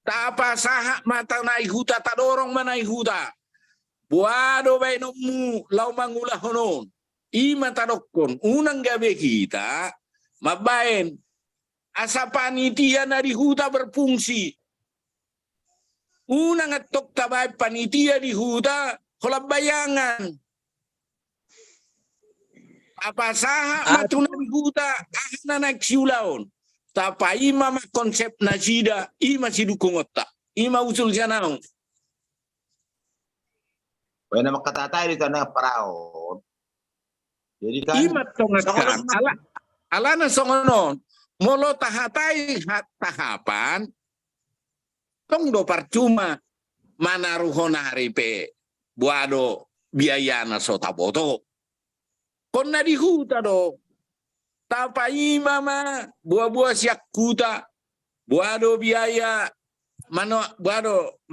Tapasaha matuna dihuta tadorong manaihuta. Buado bay nomu lau mangulah honon. Ima tadokon unang gabi kita mabain asa panitia na dihuta berfungsi. Unang atok tabay panitia dihuta kolab bayangan. Tapasaha matuna dihuta ahna nagsiulaon. Tapa ima konsep nasida ima sidukong otak. Ima usul sianaw. Kaya na makatatay dito na paraon. Jadi kan Imat tongakan ala na songonon molo tahatay tahapan tong do parcuma manaruhon haripe buado biaya na sotaboto kon na dihuta do tapai mama buah-buah siak kuta buado biaya mano buado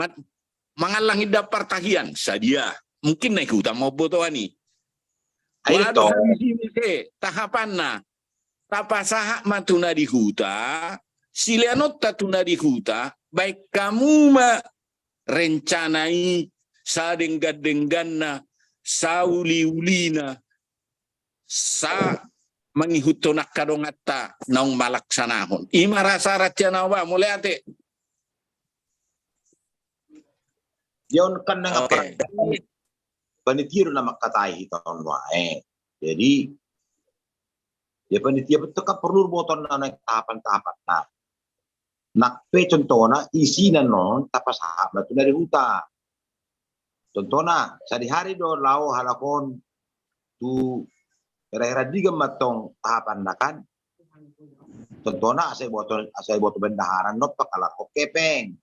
mangalang hidup pertahian sadia mungkin naik huta mau botoani. Waduh tahapan na tapasaha matuna di huta silianot tatuna di huta baik kamu ma rencanai sa denggan-dengganna sa uli-ulina sa mangihutonak kadongata naung malaksanahon ima rasa ratyanawa mulai ate yon kan nga panitia na makatatay hiton wae. Jadi ya panitia betul kan perlu boton na tahapan-tahapan na. Nakpe contohna isinan non tapas sahabat dari huta. Contohna sehari do lau halakon tu era-era diga matong tahapan na kan. Contohna asai boto bendaharan no pakala kepeng.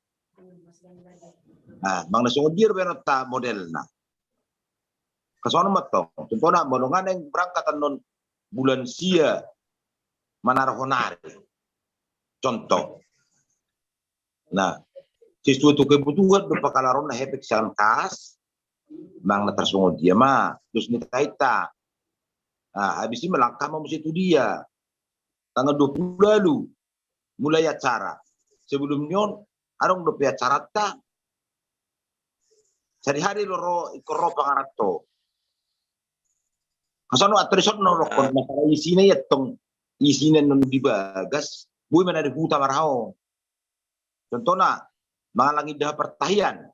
Nah, mang nasungod dir benota modelna. Kasono matong, contohnya molongan yang berangkatan non bulan sia manarhonari. Contoh. Nah, sesuatu kebutuhan berpakalaron na hepek salam kas, mang natersungod dia mah, terus nikaita. Nah, habis ini melangkah mau situ dia. Tanggal 20 lalu mulai acara. Sebelumnya arong do acara ta. Sehari-hari loro ikoro pangarato. Kasano atrisot no rokon masalah isine ya tong isine non dibagas bui mana di huta marhao. Contohnya mangalangi dah pertahian.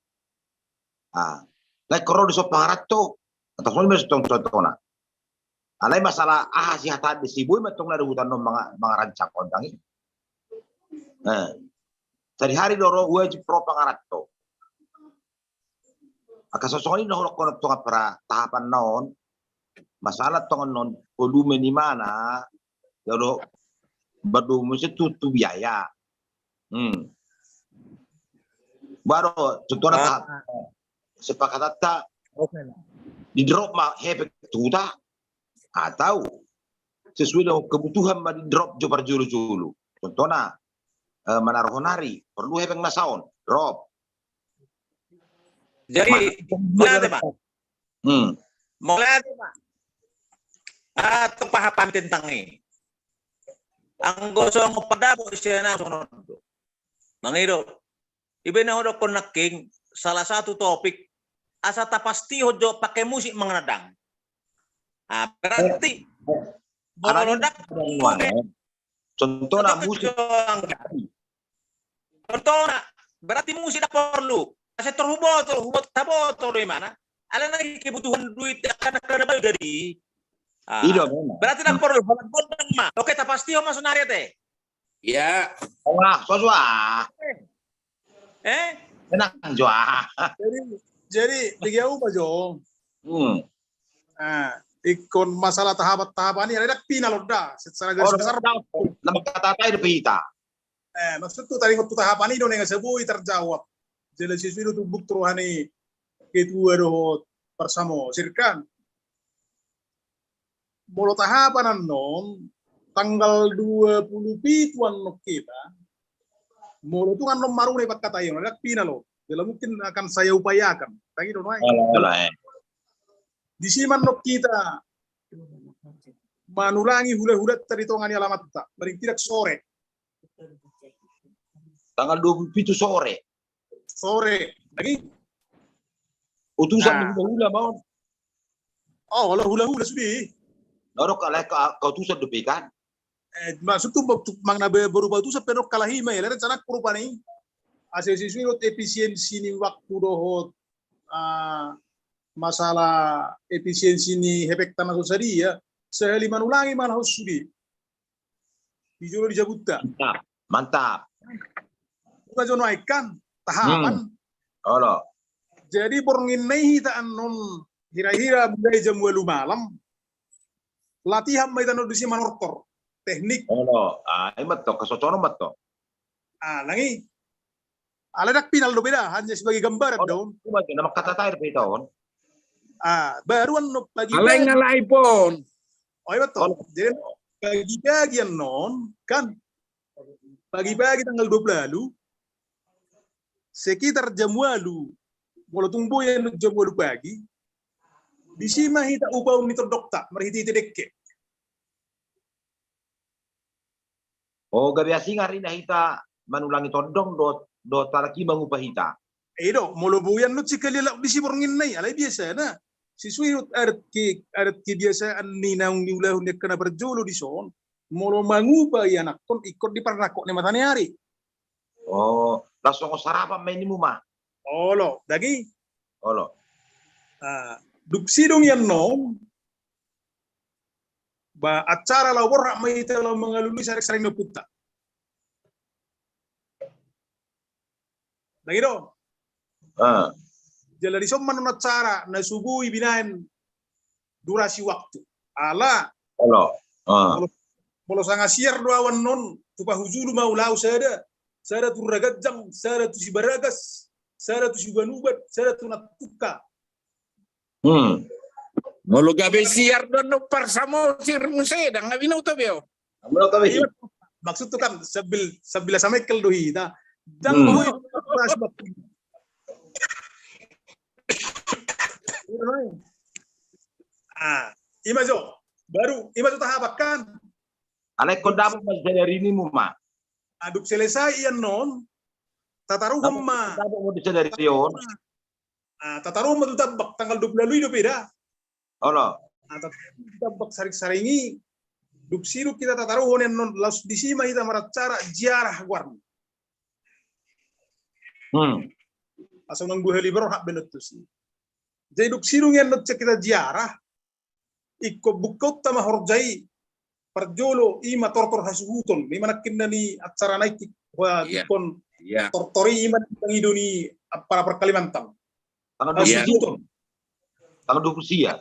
Lai koro di sopangarato atau soalnya contohnya. Alai masalah si hata di si bui matong na di hutan no mga rancang kondang ini. Sehari-hari loro wajib pro pangarato. Akasosoni no rokon tonga para tahapan naon. Masalah tongon non volume di mana kalau baru mesti tutup biaya. Baru contohnya sepakat tak di drop mah hebek tuta atau sesuai dengan kebutuhan mah di drop jopar julu. Contohnya manarhonari perlu hebek masaon drop. Jadi mulai Pak. Mulai Pak. Atau pahapan tentang ini. Ang gosong padabo siya na sunod. Mangido. Ibe na hodo konaking salah satu topik asa tapasti hodo pakai musik mengenadang. Berarti bolodak contoh na musik. Contoh na berarti musik tak perlu. Saya terhubung taboto di mana? Ada lagi kebutuhan duit akan ada bayu dari. Berarti tak perlu bodang mah. Oke, tak pasti ho masuk nari teh. ya Wah, soswa. Tenang jo. Jadi beliau Pak Jo. Ikon masalah tahapan ini ada pinal dah secara garis besar. Nama kata tayo pita. Maksud tu tadi waktu tahapan ini dengan sebui terjawab. Jelas itu buk teruhani kedua dohot bersama sirkan. Mulu tahapan non tanggal 27 kita. Mulu tu kan maru nih pak kata yang ada pinal. Dalam mungkin akan saya upayakan. Tadi dong. Di sini manok kita manulangi hula-hula tadi tongani alamat tak. Paling tidak sore. Tanggal 27 sore. Sore. Lagi? Utusan hula-hula mau. Oh, kalau hula-hula sudah. Norok kalai kau tusan depi kan? Maksud tu mangna berubah tu sepedok kalahi mai. Lain rencana perubahan ini. Asesi sudah efisiensi ni waktu dohot masalah efisiensi ni hepek tanah sosadi ya. Sehali manulangi malah sudi. Dijolo dijabutta. Mantap. Bukan jono ikan tahapan. Halo. Jadi porngin nahi ta anon hira-hira budaya jam 8 malam. Latihan mai tanah disi manortor. Teknik. Halo. Imat to kesocono mat to. Nangi. Aladak pinal do beda hanya sebagai gambaran daun. Cuma nama kata tayo pita on. Baruan no pagi. Alay pon. Oh iya betul. Jadi pagi-pagi non kan pagi-pagi tanggal 20 lalu sekitar jam 8 mulai tumbuh yang jam 8 pagi di sini kita upah monitor dokter merhiti dekke. Oh gabi asing hari na hita manulangi todong do talaki mangupah hita. Do mulai buyan no cikali di sini porngin nai alai biasa na. Siswi adat kebiasaan ni naung diulah hunde kena berjolo di son molo mangupa ya anak kon ikut di pernakok ni matane hari. Oh, langsung sarapan main ni mumah. Oh lo, dagi. Oh lo. Duksi dong yan nom. Ba acara la worra mai telo mengalului sering no putta. Dagi do. Jadi som manunat cara na sugui binain durasi waktu. Ala. Halo. Molo sanga siar do awan non tupa hujulu mau lau sada. Sada tu ragajang, sada tu si baragas, sada tu si banubat, sada tu natuka. Molo gabe siar do no parsamo sir musedang ngabi no tabeo. Maksud tu kan sabila samekel do hita. Dang boy pas bakti. Imajo baru imajo tahabakan. Alay kondam mas dari ini mumah. Aduk selesai yan non. Tataruh ma. Dapat mau bisa dari yon. Tataruh ma tutabak tanggal 20 itu beda. Halo. Tutabak saring-saringi. Duksiru kita tataruh yan non laus di sima kita marat cara ziarah warna. Asal nang buah libero hak benet tu sih. Jadi duksiru yan non kita ziarah. Ikut bukot tama horjai. Perjolo ima tortor hasuhuton. Lima nakin ni acara naik wa kon tortori ima ngidoni para perkalimantan. Tanggal 20 Tanggal 20 sia.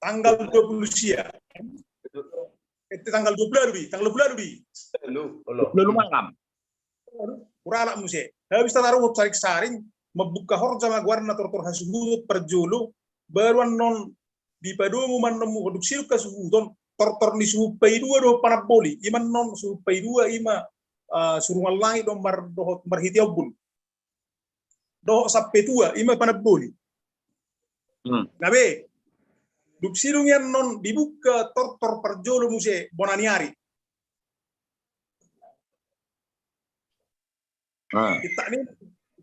Tanggal 20 sia. Itu tanggal 12 bi, tanggal 12 bi. Lalu malam. Kurala muse. Habis taruh saring-saring membuka horja magwarna tortor hasuhut perjolo baruan non di padomu manemu produksi kasuhuton tortor ni suhu paidua do panaboli iman non suhu paidua ima suruh langit do marhitiabun do sappe tua ima panaboli nabe dupsirung yan non dibuka tortor perjolo muse bonaniari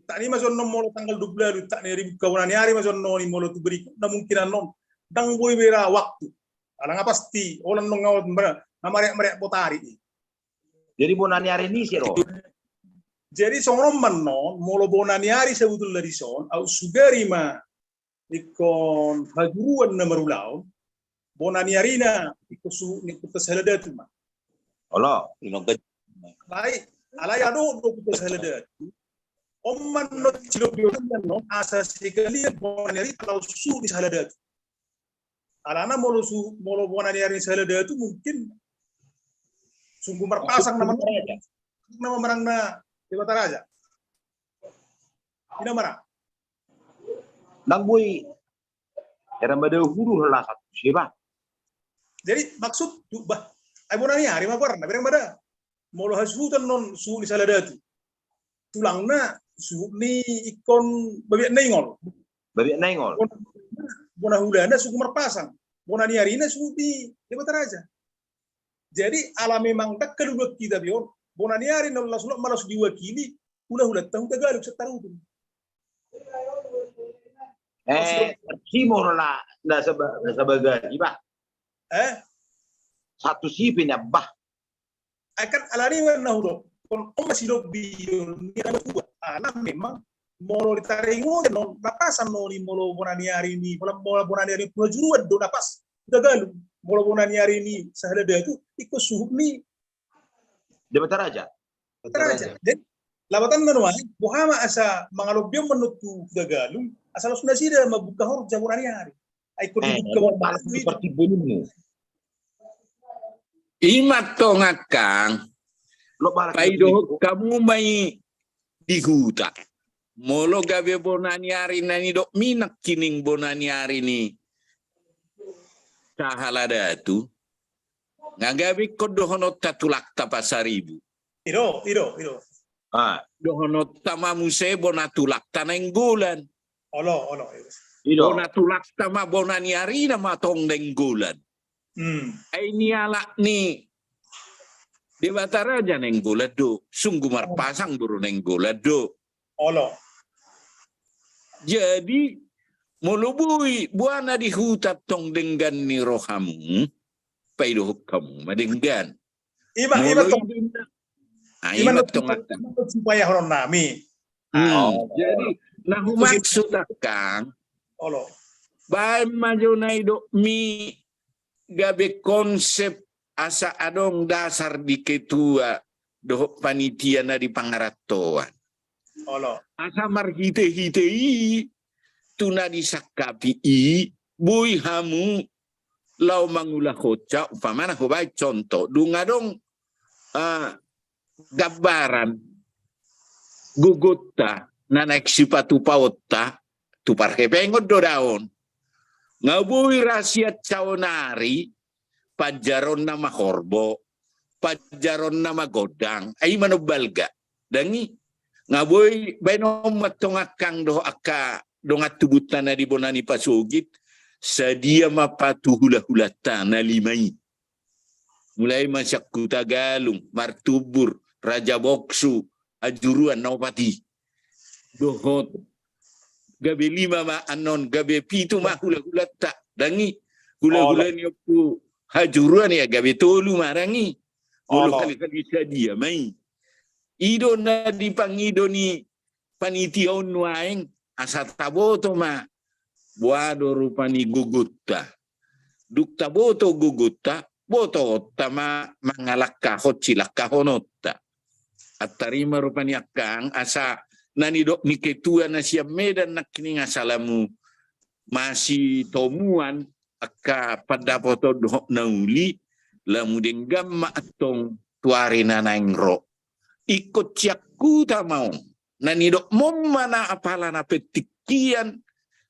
tak ni mason non molo tanggal 12 tak ni dibuka bonaniari mason non ni molo tu beri na mungkinan non dang boy bera waktu alang pasti orang nong ngawat merek potari. Jadi bonani hari ini sih, Jadi songrom non molo bonani hari sebetulnya di son au sugari ma ikon hajuruan na marulau bonani hari na ikut kesaladat ma. Allah, Baik, alay ado do kesaladat. Oman no silog biyonan no asa sikali bonari kalau su di saladat. Alana molo bonari ari saladat itu mungkin sungguh merpasang nama menang na Dewata Raja. Ina marah. Nang boy era mada huru lah satu siapa. Jadi maksud bah ay bonari ari mapar na berang bada. Molo hasutan non su di saladat. Tulangna su ni ikon babiak nengol. Babi nengol. Bona hulana suku merpasang. Bona niarina suku di Dewata Raja. Jadi ala memang tak kedua kita bion. Bona niari na Allah sulat malas diwakili. Hula tahu Tagalog sa taruto. Simor lah na sabaga iba. Satu si pinabah. Akan alani na hulo. Kung masilo biyon ni ano kuwa. Ala memang molo ditaringo no napasan no ni molo bona niari ni molo bona niari pula juruan do napas. Tagalog. Molo bona niari ni sa halada itu ikut suhuk ni Dewata Raja. Raja. Dan labatan na naman, buhama asa mga lobyong menutu Tagalog, asal sunda sida mabuka hor jamuran niari. Ay kun dibuka Seperti bunyimu. Imat to ngakang, Lo malah paido kamu may dihuta. Molo gabi bonaniari na ni dok minak kining bonaniari ni kahalada tu. Ngagabi ko dohonot tatulak tapasaribu. Iro. Dohonot tamamu sebo natulak taneng bulan. Olo. Ido. Bonatulak tama bonaniari na matong nenggulan. Ay nialak ni Dewata Raja nenggulan do. Sungguh marpasang buru nenggulan do. Olo. Jadi mulubui buana dihutat tong dengan ni rohamu. Paido kamu madenggan. Ima tong supaya horon nami. Jadi nahu maksud akang Olo. bae maju naido mi gabe konsep asa adong dasar di ketua doh panitia na di pangaratoan. Olo. Asa marhite-hite tuna disakapi bui hamu lau mangulah hoca upamana hobai contoh dungadong gambaran gugutta nanek sipatu paotta tu parhepengot do daon ngabui rahasia caonari pajaron nama horbo pajaron nama godang ai manobalga dangi ngabui bainom matongakang do akka dongat tubutana di bonani pasugit sedia mapatu hula-hulata na limai. Mulai masyaku Tagalung, Martubur, Raja Boksu, Ajuruan, Naupati. Dohot. Gabe 5 ma anon, gabe 7 ma hula-hulata. Dangi, hula-hula niyoku Hajuruan ya, gabe 3 marangi. Olo kali-kali sadia mai. Ido na dipangido ni panitia unwaeng, asataboto ma. Buado rupani gugutta. Dukta boto gugutta, boto tama mangalakka hocilakka honotta. At tarima rupani akang asa nanidok ni ketua na siya medan nakini asalamu masih tomuan akka padapoto dohok nauli lamu denggam maatong tuari nanangro. Ikut siakku tamau nanidok momana apalana petikian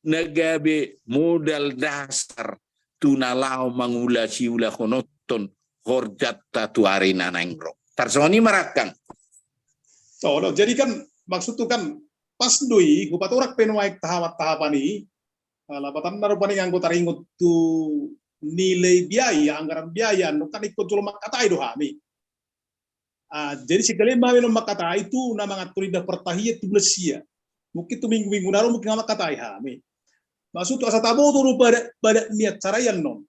nagabe modal dasar tunalau mangulasi ulah honoton horjat tatuari nanangro. Tarsoni marakang. Jadi kan maksud itu kan pas doi gupaturak penuaik tahapan ini lapatan narupani nganggo taringut tu nilai biaya anggaran biaya no kan ikut jual makatai do hami. Jadi sekali mami no makatai itu nama ngatur indah pertahiyat tu belesia. Mungkin tu minggu-minggu naru mungkin nama makatai hami. Maksud asa tabo tu pada niat carayan non.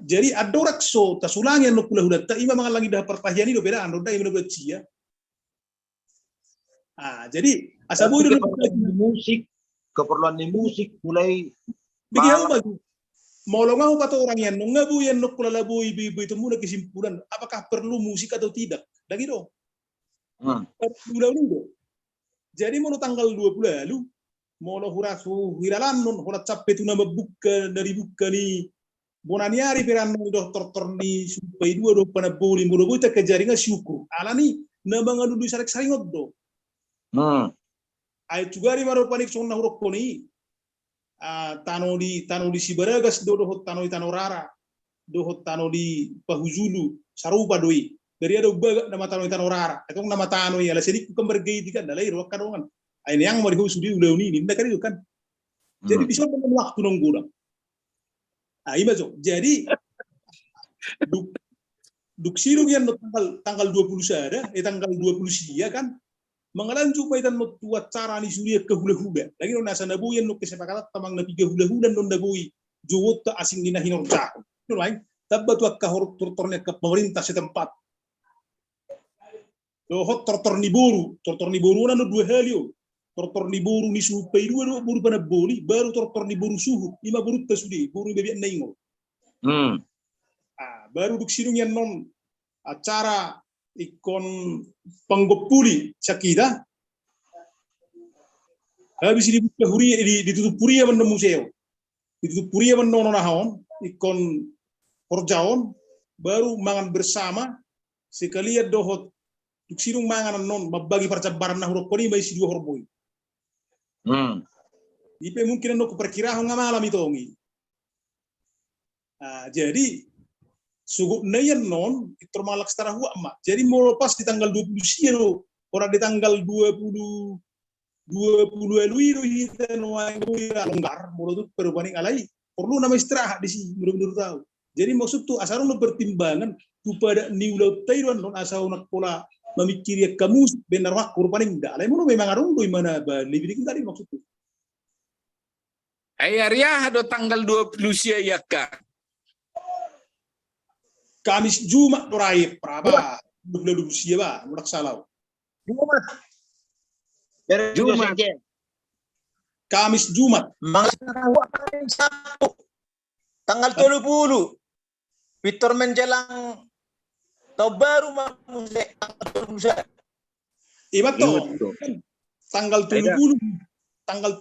Jadi adorak so tasulangan no kula hudat ta ima mga langi dah pertahian ini do beda ando da ima do cia. Jadi asa boy musik keperluan di musik mulai bigyan bagu. Mau ngau pato orang yang ngabu yang no kula labu ibu itu muna kesimpulan apakah perlu musik atau tidak. Lagi do. Udah. Jadi mau tanggal 20 lalu, mau hurasu hiralannon, hurat capek tu nama buka dari buka ni, bonaniari peranno dokter torni supaya dua do pana boli mo do kita kejaringan syukur. Ala ni nama ngadu du sarek saringot do. Ay juga ri maro panik sonna hurok koni. Tano di Sibaragas do tano di Tanorara. Do tano di Pahuzulu, sarupa doi. Dari ada baga nama tano di Tanorara. Atau nama tano ya la sedik kembergei tikan dalai ro kadongan. Ay yang mau dihusu di ulau ni ndak itu kan. Jadi bisa dengan waktu nonggulang. Iya so. Jadi duk sirung yang tanggal 20 sada, tanggal 20 sia kan mengalanju paitan no tuat cara ni suria ke hula-hula. Lagi no nasa nabu yang no kesepakatan tamang na piga hula-hula non nabui jowot ta asing dina hinor jak. No lain tabat wa ka tortornya ke pemerintah setempat. Dohot tortor ni boru na no dua halio. Tortor ni boru ni supay dua boru pana boli baru tortor ni boru suhu 5 boru ta sudi boru bebi naingo. Baru duk sirung yang non acara ikon panggopuli sakida habis dibuka huria ditutup puria men museo ditutup puria men nono nahon ikon porjaon baru mangan bersama sekalian dohot duk sirung mangan non mabagi percabaran nah huruf koni mai si dua horboy ipe mungkin no perkiraan ngamalam itu ngi jadi sugup nayan non termalak setara huak mak. Jadi mau lepas di tanggal 20 siano, orang di tanggal 20 Eluiru kita nuai longgar, mau itu perubahan alai. Perlu nama istirahat di sini, benar-benar tahu. Jadi maksud tuh asal lo pertimbangan kepada new laut Taiwan non asal nak pola memikiri kamu benar wak kurbaning dah. Alai mau memang arung do mana lebih dikit tadi maksud tuh. Ayariah do tanggal 20 sia ya kak. Kamis Jumat terakhir, berapa? 20 siapa? Mudak salau. Jumat. Kamis Jumat. Sabtu. Tanggal 30. Victor menjelang tahun baru tanggal 30. Iya betul. Tanggal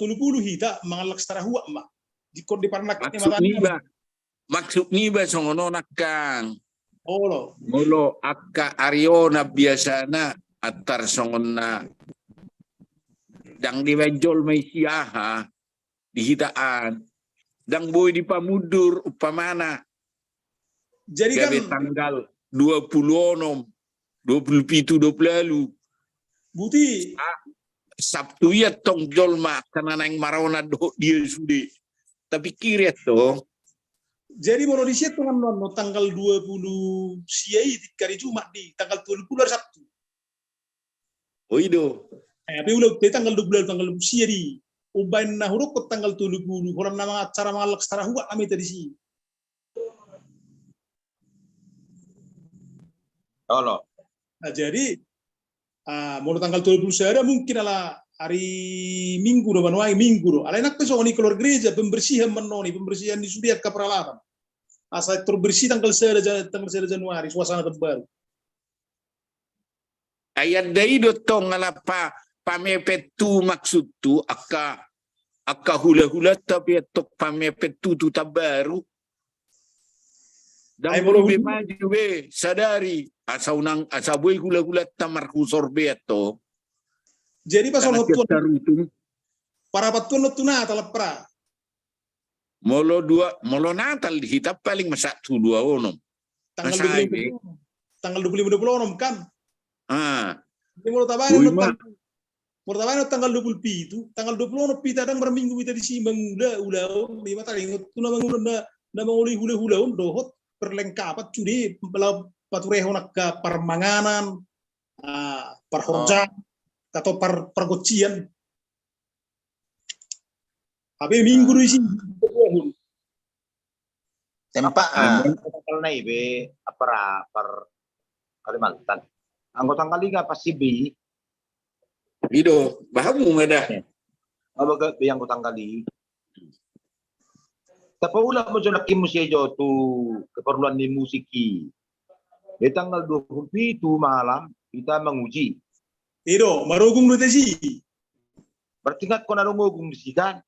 30 hita mangalak setara huak mak. Jikon di parnak Maksud ni ba songono nakang. Molo akka Ariona biasana atar songonna dang diwenjol may siyaha dihitaan dang boy di pamudur upamana jadi kan tanggal 26 27 lalu buti Sabtu ya tong jolma kana nang marona do dia sudah tapi kira to. Jadi mau di situ kan tanggal 20 siai di hari Jumat di tanggal 20 hari Sabtu. Oh itu. Tapi udah tanggal 12 tanggal siai di ubain nah huruf tanggal 20 orang nama acara malak setara huak kami tadi sih. Halo. Nah jadi mau tanggal 20 ada mungkin ala hari Minggu do manuai Minggu do. Ala enak pesok ni keluar gereja pembersihan menoni pembersihan di Sudiat ke peralatan. Asal terbersih tanggal 1 Januari suasana terbaru. Ayat dai dotong ngalapa pamepet tu maksud tu akka hula-hula tapi tok pamepet tu tabaru. Dan belum maju be sadari asa boy hula-hula tamar kusor beto. Jadi pas para patuan itu na telepra. Molo Natal hitap paling masak tu 2 onom. Tanggal 25 kan. Jadi mau tanggal 20 itu, tanggal 20 pita dan berminggu kita di sini udah 5 tahun ingat tu nama uli hula dohot perlengkapan cudi patureho nak permanganan perhorja atau pergocian. Tapi minggu di sini tempat tanggal nai be apa per Kalimantan. Anggota liga pasti B. Ido, bahamu ada. Abaga be anggota kali. Tapi ulah mo nak musik jo tu keperluan di musiki. Di tanggal 27 malam kita menguji Ido, marugung lu tesi. Berarti nggak kau narung ogung di sini kan?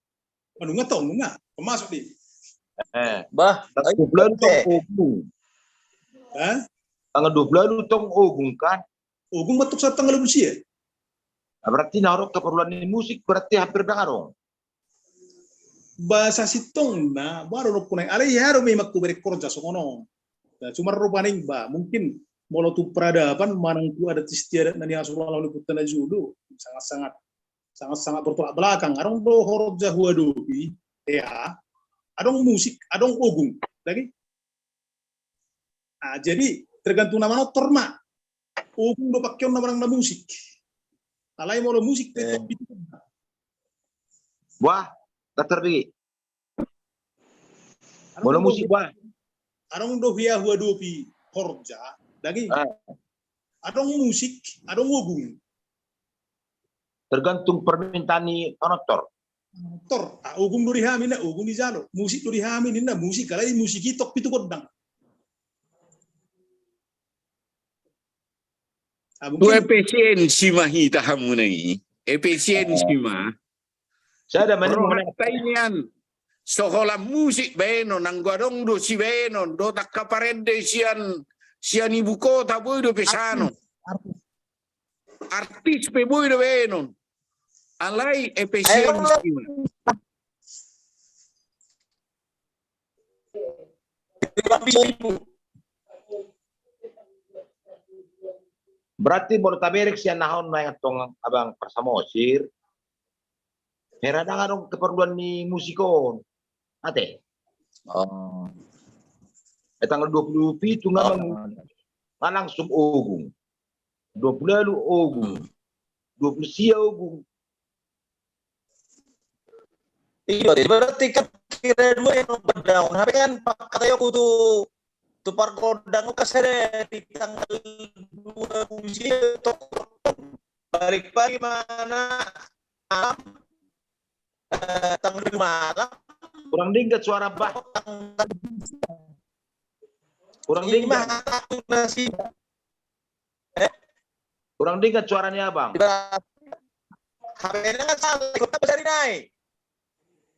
Anu ngetong, nggak. Kemasuk di. Bah, Tanggal ayo, 12 tong eh. ogung. Hah? Tanggal 12 tong ogung kan? Ogung batuk sa tanggal usia. Nah, berarti naruh keperluan ini musik berarti hampir dengarong. Bahasa sitong na baru ro kunai alai ya ro memak ku beri kerja sokono. Nah, cuma rupaning ba mungkin molo tu peradaban manang ku ada istiadat nani asulullah lalu putana judo sangat bertolak belakang. Arong do horok jahua dobi ya. Adong musik, adong ogung lagi. Nah, jadi tergantung nama no torma. Ogung do pakai nama na musik. Alai molo musik tetap itu. Wah, tak terdi. Mono musik wah. Adong do hia hua dobi horja lagi. Adong musik, adong ogung. Tergantung permintaan ni onotor. Tor, ogung do dihamin na ogung di jalo. Musik do dihamin na musik kalai musik itok pitu kodang. Tu efisiensi mahita hamu nai. Efisiensi mah. Saya ada mana Perhatian. Sekolah musik beno nang gadong do si beno do tak kaparende sian ibu kota boy do pesano. Artis pe boy do beno. Alai efisiensi mah. berarti baru taberik sian nahon na tong abang persamosir. Herada ngarong keperluan ni musikon. Ate. Oh. Tanggal 27 ngamang langsung ogung. 20 lu ogung. 20 sia ogung. Iya, berarti kan kira dua yang berdaun. Tapi kan kata aku tuh parkodang kasih di tanggal 2 usia balik pagi mana tanggal 5 malam Kurang dingkat suara bah. Kurang dingkat. Kurang dingkat suaranya abang. HP-nya kan salah, ikut apa dari naik.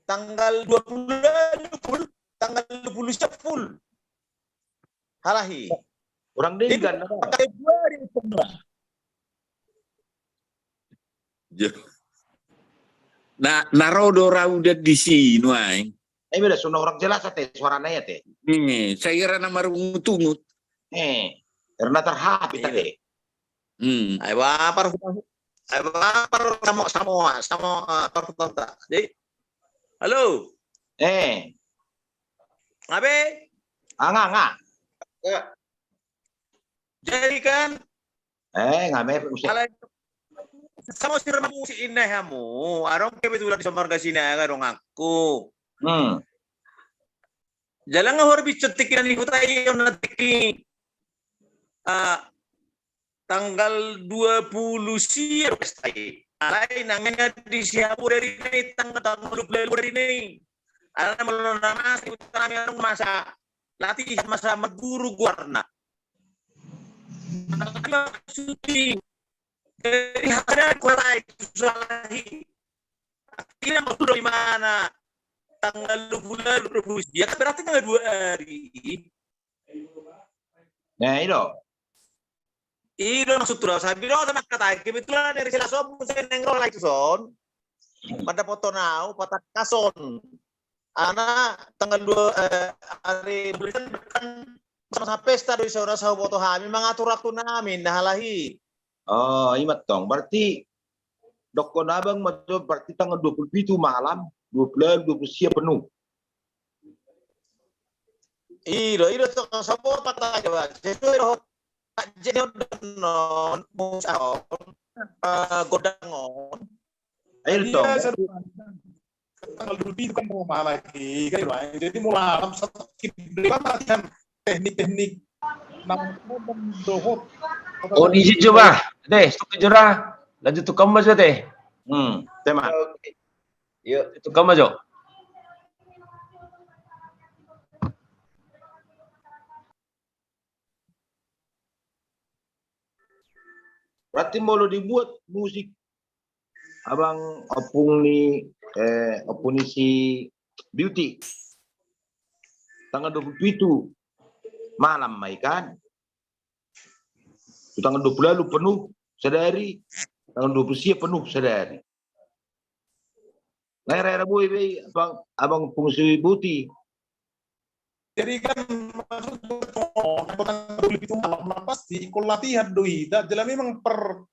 Tanggal 20 full, tanggal 20 siap full. Halahi. Kurang dingkat. Februari Nah, narodo rauda di sini, ay. Beda sudah orang jelas teh suaranya ya teh. Nih, saya kira nama rungut-ungut. Karena terhapit tadi. Ayo apa sama pertonton. Jadi, halo. Abe. Angga. Jadi kan. Ngame usah. Sama si musik indah kamu. Arong kebetulan di Samarga sini arong aku. Jalan nga horbi cetik na ni Hutay yung natiki. Tanggal 20 siya pastay. Alay nangan di siya po dari ni tanggal 20 dari ni. Alam na malo na mas kami anong masa latih masa maguru guarna. Shooting. Dari ada kualay susalahi. Kira mo di mana tanggal 20 dia kan berarti tanggal 2 hari. Nah, Itu maksud tuh saya bilang sama kata kebetulan dari sila sob saya nengrol lagi son. Pada foto now patah kason. Ana tanggal 2 hari bulan kan sama pesta dari saudara sahabat foto kami mengatur waktu namin dahalahi. Oh, imat tong. Berarti dokon abang macam berarti tanggal 27 malam, 20 siap penuh. Iyo tuh sahabat patah coba. Sesuai jadi non musahon godangon. Ayo tong. Tanggal 20 itu kan rumah lagi, kan? Jadi mulai alam latihan teknik-teknik dohot. Oh, diisi coba. Teh, stok jurah. Lanjut tukang mas teh. Tema. Yuk, Tukang mas. Berarti mau lo dibuat musik abang opung ni opung ni si Beauty tanggal 27 malam mai kan. Tanggal 20 lalu penuh sedari, tanggal 20 siap penuh sedari. Ngaira boy be abang opung si Beauty. Jadi kan maksudnya itu malam pasti ikut latihan doi. Dalam memang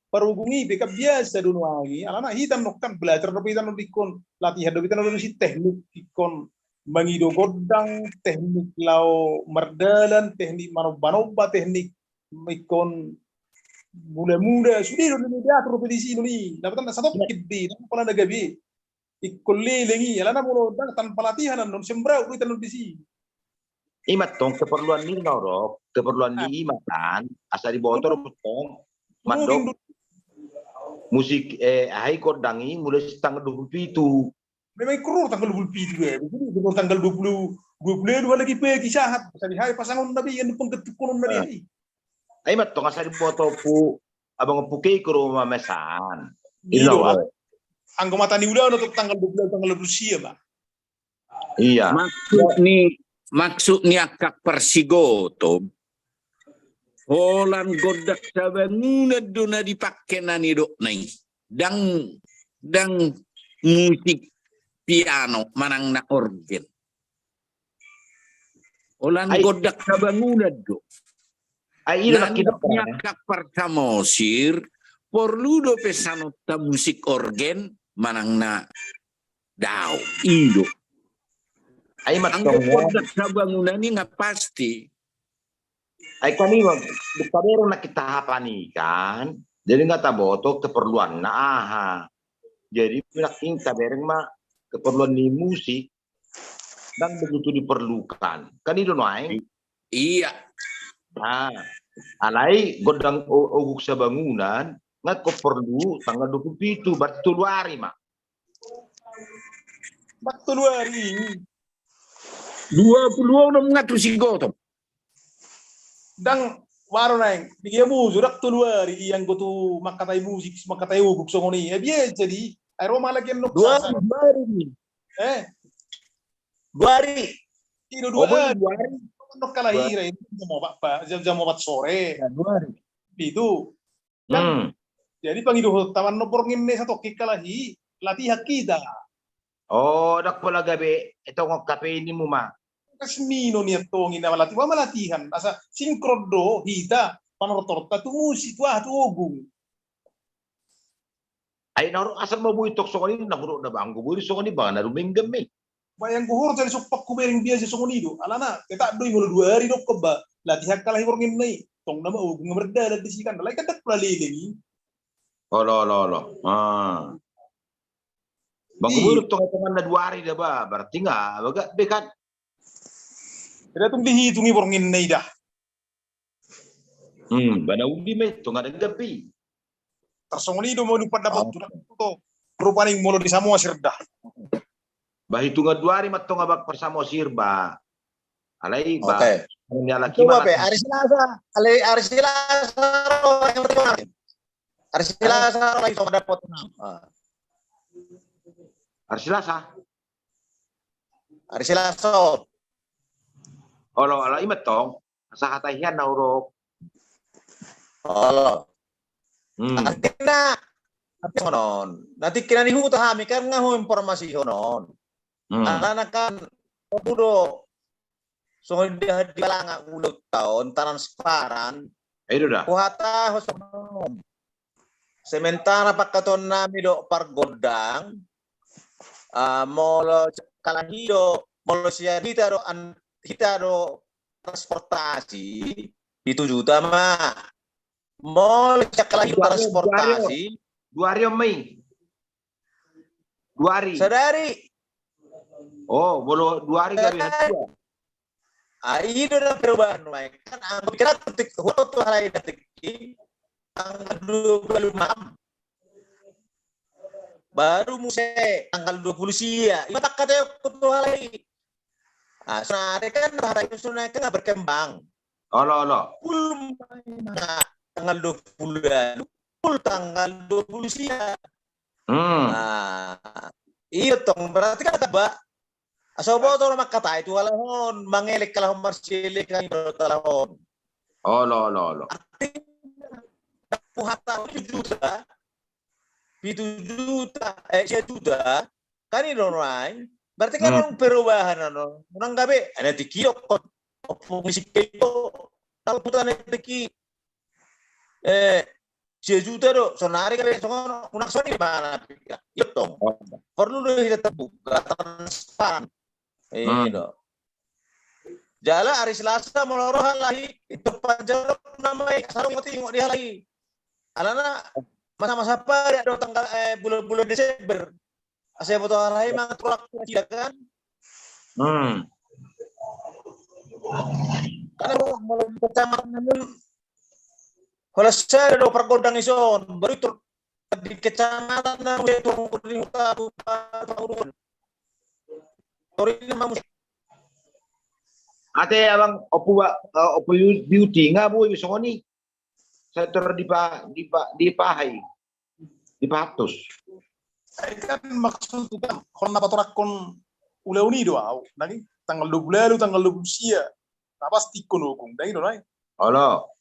perhubungi beka biasa dulu lagi. Alana hitam kan belajar tapi hitam ikon latihan doi kan si teknik ikon mangido godang, teknik lau merdalan, teknik manoba teknik ikon muda-muda sudah dulu dia terus di sini nih. Dapat satu kidi, kalau ada gabi ikon lelengi. Alana mulu tanpa latihan non sembrau itu di sini. Imat tong keperluan ni norok, keperluan ni imat kan, asal di botol tong mandok musik hai kordangi mulai tanggal 27. Memang kurang tanggal 27 ya. Begitu tanggal 22 lagi pergi sahat. Bisa hari pasangan nabi yang pengketukunan nabi. Imat tong asal di botol pu abang puke ke rumah mesan. Iya. Anggo mata ni udah untuk tanggal 20 tanggal 20 Pak. Iya. Maksud ni akak persigoto Olan godak sabangunad do na dipakai nani dok nai dang musik piano manang na organ Olan godak sabangunad do akak persamosir perlu do pesano ta musik organ manang na daw ido ang godak sabangunan ni nga pasti Ay kami magkabero na kita hapani kan. Jadi nggak taboto keperluan nah. Jadi pinaking tabereng ma keperluan ni musik dan begitu diperlukan. Kan itu naik. Iya. Nah, alai godang oguk sa bangunan nggak ko perlu tanggal 27 berarti tuluari mak. Tuluari. 20 na mga tusigoto. Dang waro naing bigyan mo jurak tuluari iyang go to makatay musik makatay uguk songoni. Biya jadi ay malagyan no. 2 hari. Ino 2 hari. No kalahira itu jam 4 sore. 2 hari. Itu. Jadi pangido tawan no porngin ne sa toki kalahi latihan kita. Oh, dak pala gabi ito ng kape ini mo ma. Kasmino niya tongin na malatihan asa sinkrodo hita panortorta tu musik wah tu ogung Ay naro asal mo buitok songoni na buro na banggo buri songoni ba na rumenggam me. bayang guhur jadi supak kubering biasa songoni do alana kita doi mulu 2 hari dok keba latihan kalah horngin nai tong nama ogung merda di sikan dalai kadak lagi. Lo. Banggo buri tong na 2 hari da ba berarti nga baga bekan. Kaya itong dihitungi porngin na ida. Bana undi me, itong nga naggabi. Tersongoni do mo lupa dapat ito. Rupaning molo di Samoa sirda. Bahito nga 2 hari matong abak persamo sirba. Alay ba? Okay. Coba pe, hari Selasa. Hari Selasa yang pertama. Hari Selasa lagi so dapat. Hari Selasa. Hari Selasa. Olo imat tong sa katahian na urok. Artinya honon. Nanti kina ni huta hami kan ngaho informasi honon. Anak kan udo so dia dilanga ulo taon transparan. Ayo dah. Kuhata honon. Sementara pakaton nami do pargodang molo kalahido molo siya kita do transportasi itu juta mah mau caklah transportasi 2 hari Mei 2 hari sadari oh bolo 2 hari gabi itu ada perubahan naik kan aku kira ketik foto hari detik tanggal 25 baru musik tanggal 20 sia itu tak kata foto hari. Nah, sebenarnya kan bahasa itu sebenarnya kan berkembang. Olo. Belum tanggal 20 lalu tanggal 20 siang. Hmm. Nah, iyo tong berarti kan ba asobo to makata itu alahon mangelik kalahon marsilik kan talahon. Oh, lo. Puhata 7 juta, 7 juta kan ini orang berarti kan orang perubahan ano nang gabi ada dikio kok fungsi itu kalau putan diki 10 juta do sonari gabi songono unang soni mana itu tong perlu kita terbuka transparan do jala hari Selasa melorohan lagi itu panjang namanya sarung tengok dia lagi alana masa-masa apa ya do tanggal bulan Desember saya foto lain mang tolak tidak kan karena mau kecamatan kalau saya do pergodang ison baru itu di kecamatan na itu di urun tori mamus Ate abang opo beauty nga bu iso ni sa di pahay di patos. Kan maksud itu kan kalau napa torakon ulah unido au lagi tanggal 20 tanggal 20 sia apa stikon hukum dai do nai Halo.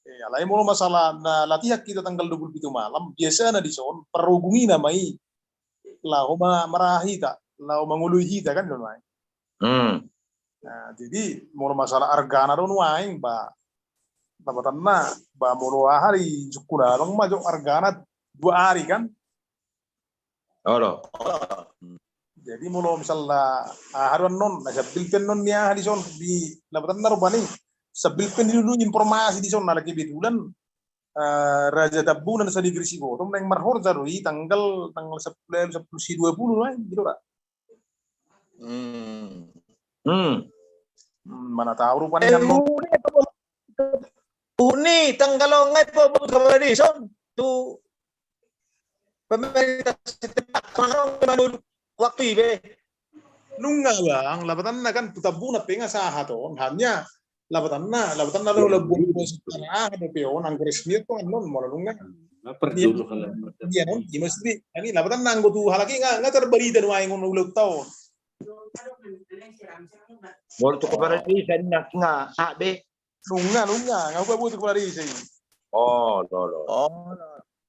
alai mau masalah na latihan kita tanggal 20 itu malam biasa na di son perhubungi namai lau marahi tak lau mangului kita kan do nai nah jadi mau masalah argana do nai ba tanna ba mau hari syukur bang maju argana 2 hari kan. Halo. Jadi mulo misalnya haruan non, nah sabilpen non niya di son di labatan na rupani. Sabilpen dulu informasi di son na lagi bitulan raja tabunan sa digri sigo. Tum nang marhor zarui tanggal 10 si 20 lah gitu lah. Mana tahu rupani kan non. Uni tanggal ngai po kamu di son tu pemerintah setempat orang waktu ibe Nungga bang, labatan na kan tutabuna penga sa haton hanya labatan na lo labun ko sa ada peon ang resmi to anon mo nungga. Dia non, di mesti ani labatan na ngo tu halaki nga terbarida no ay ngono ulo taon. Bol to ko para di sa nga sabe. Nungga nga ko buti ko rin say. Oh, lo.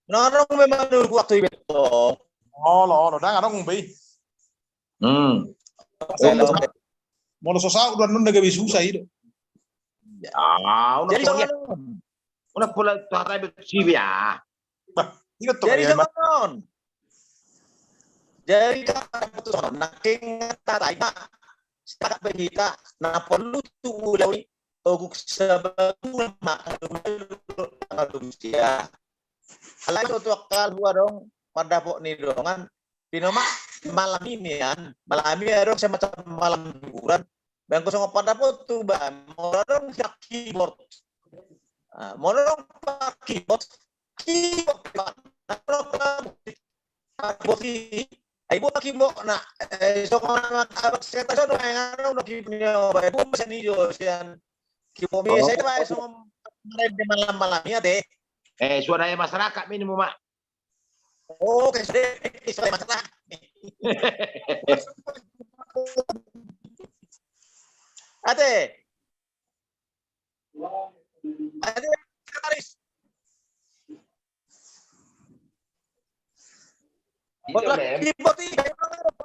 Narong memang dulu waktu itu. Lo, dah ngarong bay. Mau sosau udah nun nagabi susah itu. Jadi una pula tatai sibi ya. Itu tuh jadi ya. jangan. Jadi putus naking tatai na setakat berita na perlu tu ulawi oguk sabagul makalumsia. Alay itu akal gua dong pada pok nih dongan pinoma malam ini kan malam ini dong semacam malam hiburan bang kosong pada pok tuh bang mau dong keyboard mau dong keyboard ibu keyboard nah sokongan abang sekata so dong yang udah keyboard ibu mesin hijau sian keyboard biasa itu pak sokongan malam-malamnya deh. Suaranya masyarakat minimum, Mak. Oh, suara masyarakat. Ate. Sekretaris.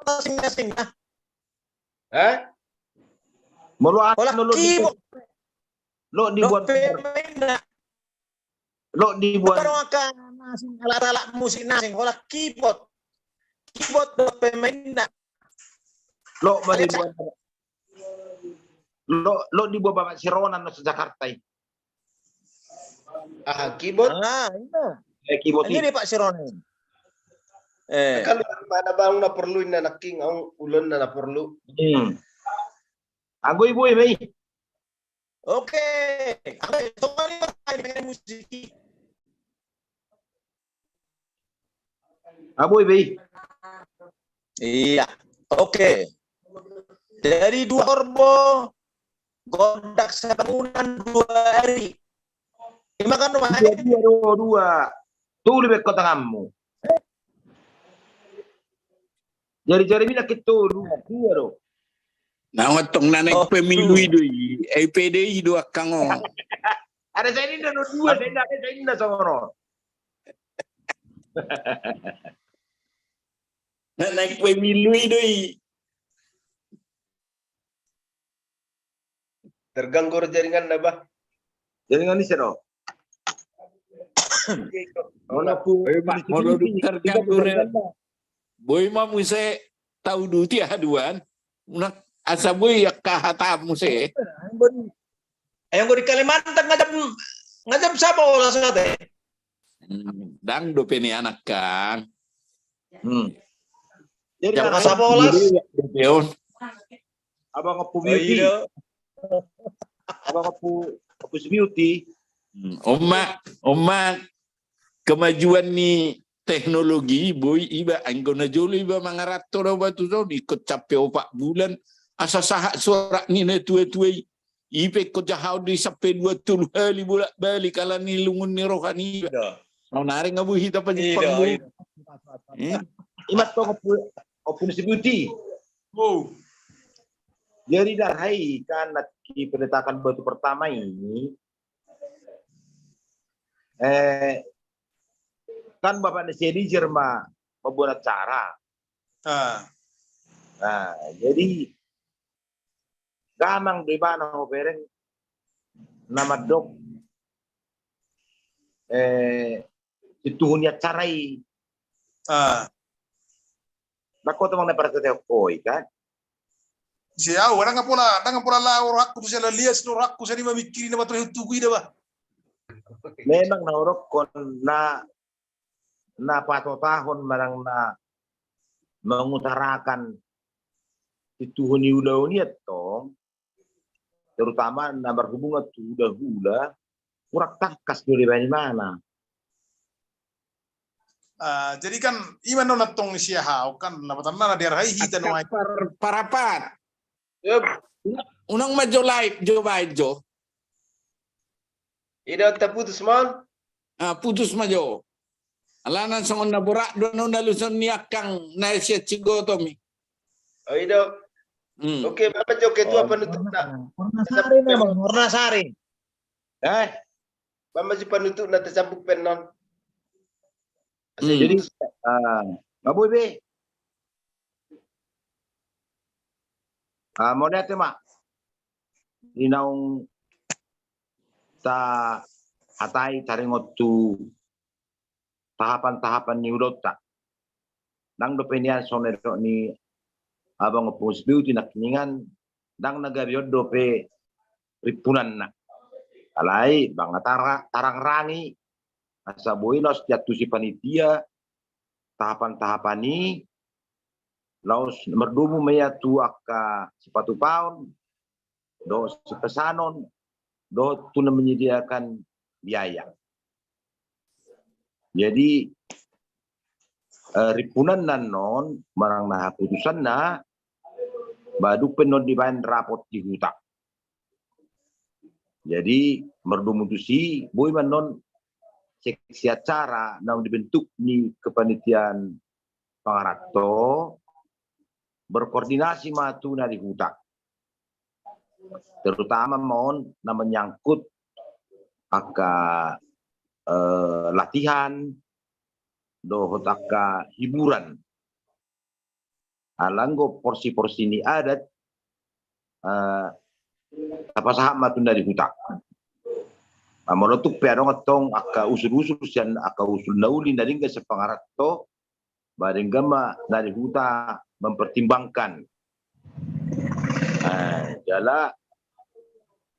Masing-masing. Lo dibuat akan alat-alat musik nasing hola keyboard pemain lo dibuat Bapak Sironan no sa Jakarta. Keyboard. Keyboard. Ini Pak Sironan. Kalau mana bang na perlu na naking ang ulan na perlu. Agoy boy may. Oke. Soalnya pengen musik. Aboy bay. Iya. Oke. Dari 2 korbo gondak sebangunan 2 hari. Makan rumah. 2. Tulu be kota kamu. Jari-jari mina kitulu. Dua. Na otong na Oh, nagpemilu ido ay PDI do akango. Ada saya ini dua. Saya ini soro. Na nagpemilu ido Terganggu jaringan na ba? Jaringan ini sero. Ono ku Molo terganggu boy ma muse tau duti haduan. Unak asa boy kahatam muse. ayong ko di Kalimantan ngajam sa bola sa te. Dang do peni anak kang. Jadi Jam sa bola. Yon. abang aku Oh, beauty. iya. Abang aku beauty. Oma kemajuan ni teknologi boy iba anggona jolo iba mangarato na batu so ikut cape 4 bulan asa sahat suara ni na tuwe-tuwe ipe ko jahaw di sampai 20 hali bolak balik kala ni lungun ni rohani no nari ngabu hita pa di pangbu Imat to aku beauty. Oh, Jadi darhai kan ki pendetakan batu pertama ini kan Bapak Nesedi Jerma membuat acara. Nah, jadi gamang di mana opereng nama dok situhunya carai. Nako tamang na para sa koi kan. siya, wala nga pula la orak ko siya lias no rak ko siya di mamikiri na matro tukoy na ba? Memang naurok kon na patotahon marang na mengutarakan situhun udah niat tong terutama na berhubungan tuh hula urak takas dari mana. Jadi kan iman no natong siya haw kan napatan na diarhay hita no ay. parapat Yup. unang majo live jo baik jo Ida taputus man. putus majo alanan songon na burak do no naluson ni akang na siya chigo to mi Oh, ida. Oke, Bapak Joke itu apa nutup na? Warna sari. Bapak si panutup na tersambung penon. Jadi nggak boleh be. Mau lihat mak inaung ta atai cari ngotu tahapan-tahapan ni udot tak nang do penian sonero ni abang opus beauty nak ningan dang nagabiod do pe ripunan na alai bang tarang rangi asa buinos jatuh si panitia tahapan-tahapan ni laos merdumu meya tu aka sepatu pound do sepesanon do tu menyediakan biaya. Jadi ripunan nanon marang nah putusan na badu penon dibayan rapot di huta. Jadi merdumu tusi boy manon seksi acara nang dibentuk ni kepanitiaan pangarato berkoordinasi matu dari huta. Terutama mohon na menyangkut aka latihan dohot aka hiburan. Alanggo porsi-porsi ni adat tapasahap matu dari huta. Molotuk pero ngatong aka usul-usul sian aka usul nauli dari ke sepangarato bareng gama dari huta mempertimbangkan jala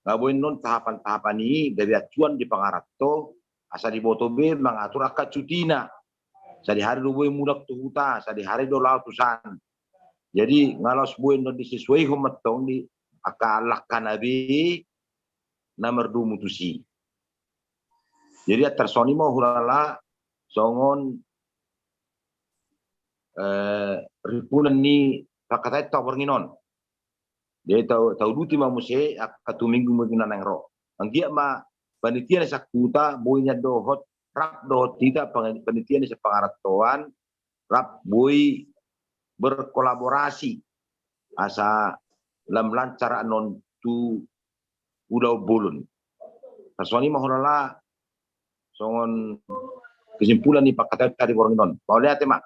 ngabuin non tahapan-tahapan ini dari acuan di pangarato asa di botobe mengatur aka cutina sadi hari do boy mudak tu huta sadi hari do lautusan jadi ngalos boy non disesuai humatong di aka Allah kanabi nomor 2 mutusi. Jadi tersoni mau hulala songon ripunan ni pakatai tau berginon. Dia tahu duti ma muse atu minggu minggu nang ro. Anggia ma panitia sakuta boynya dohot rap do tidak penelitian di sepengaratuan rap bui berkolaborasi asa dalam lancar non tu udah bulun. Kasoni mahulala songon kesimpulan ni Pak Kata tadi Bornginon. Mau lihat ya, Mak?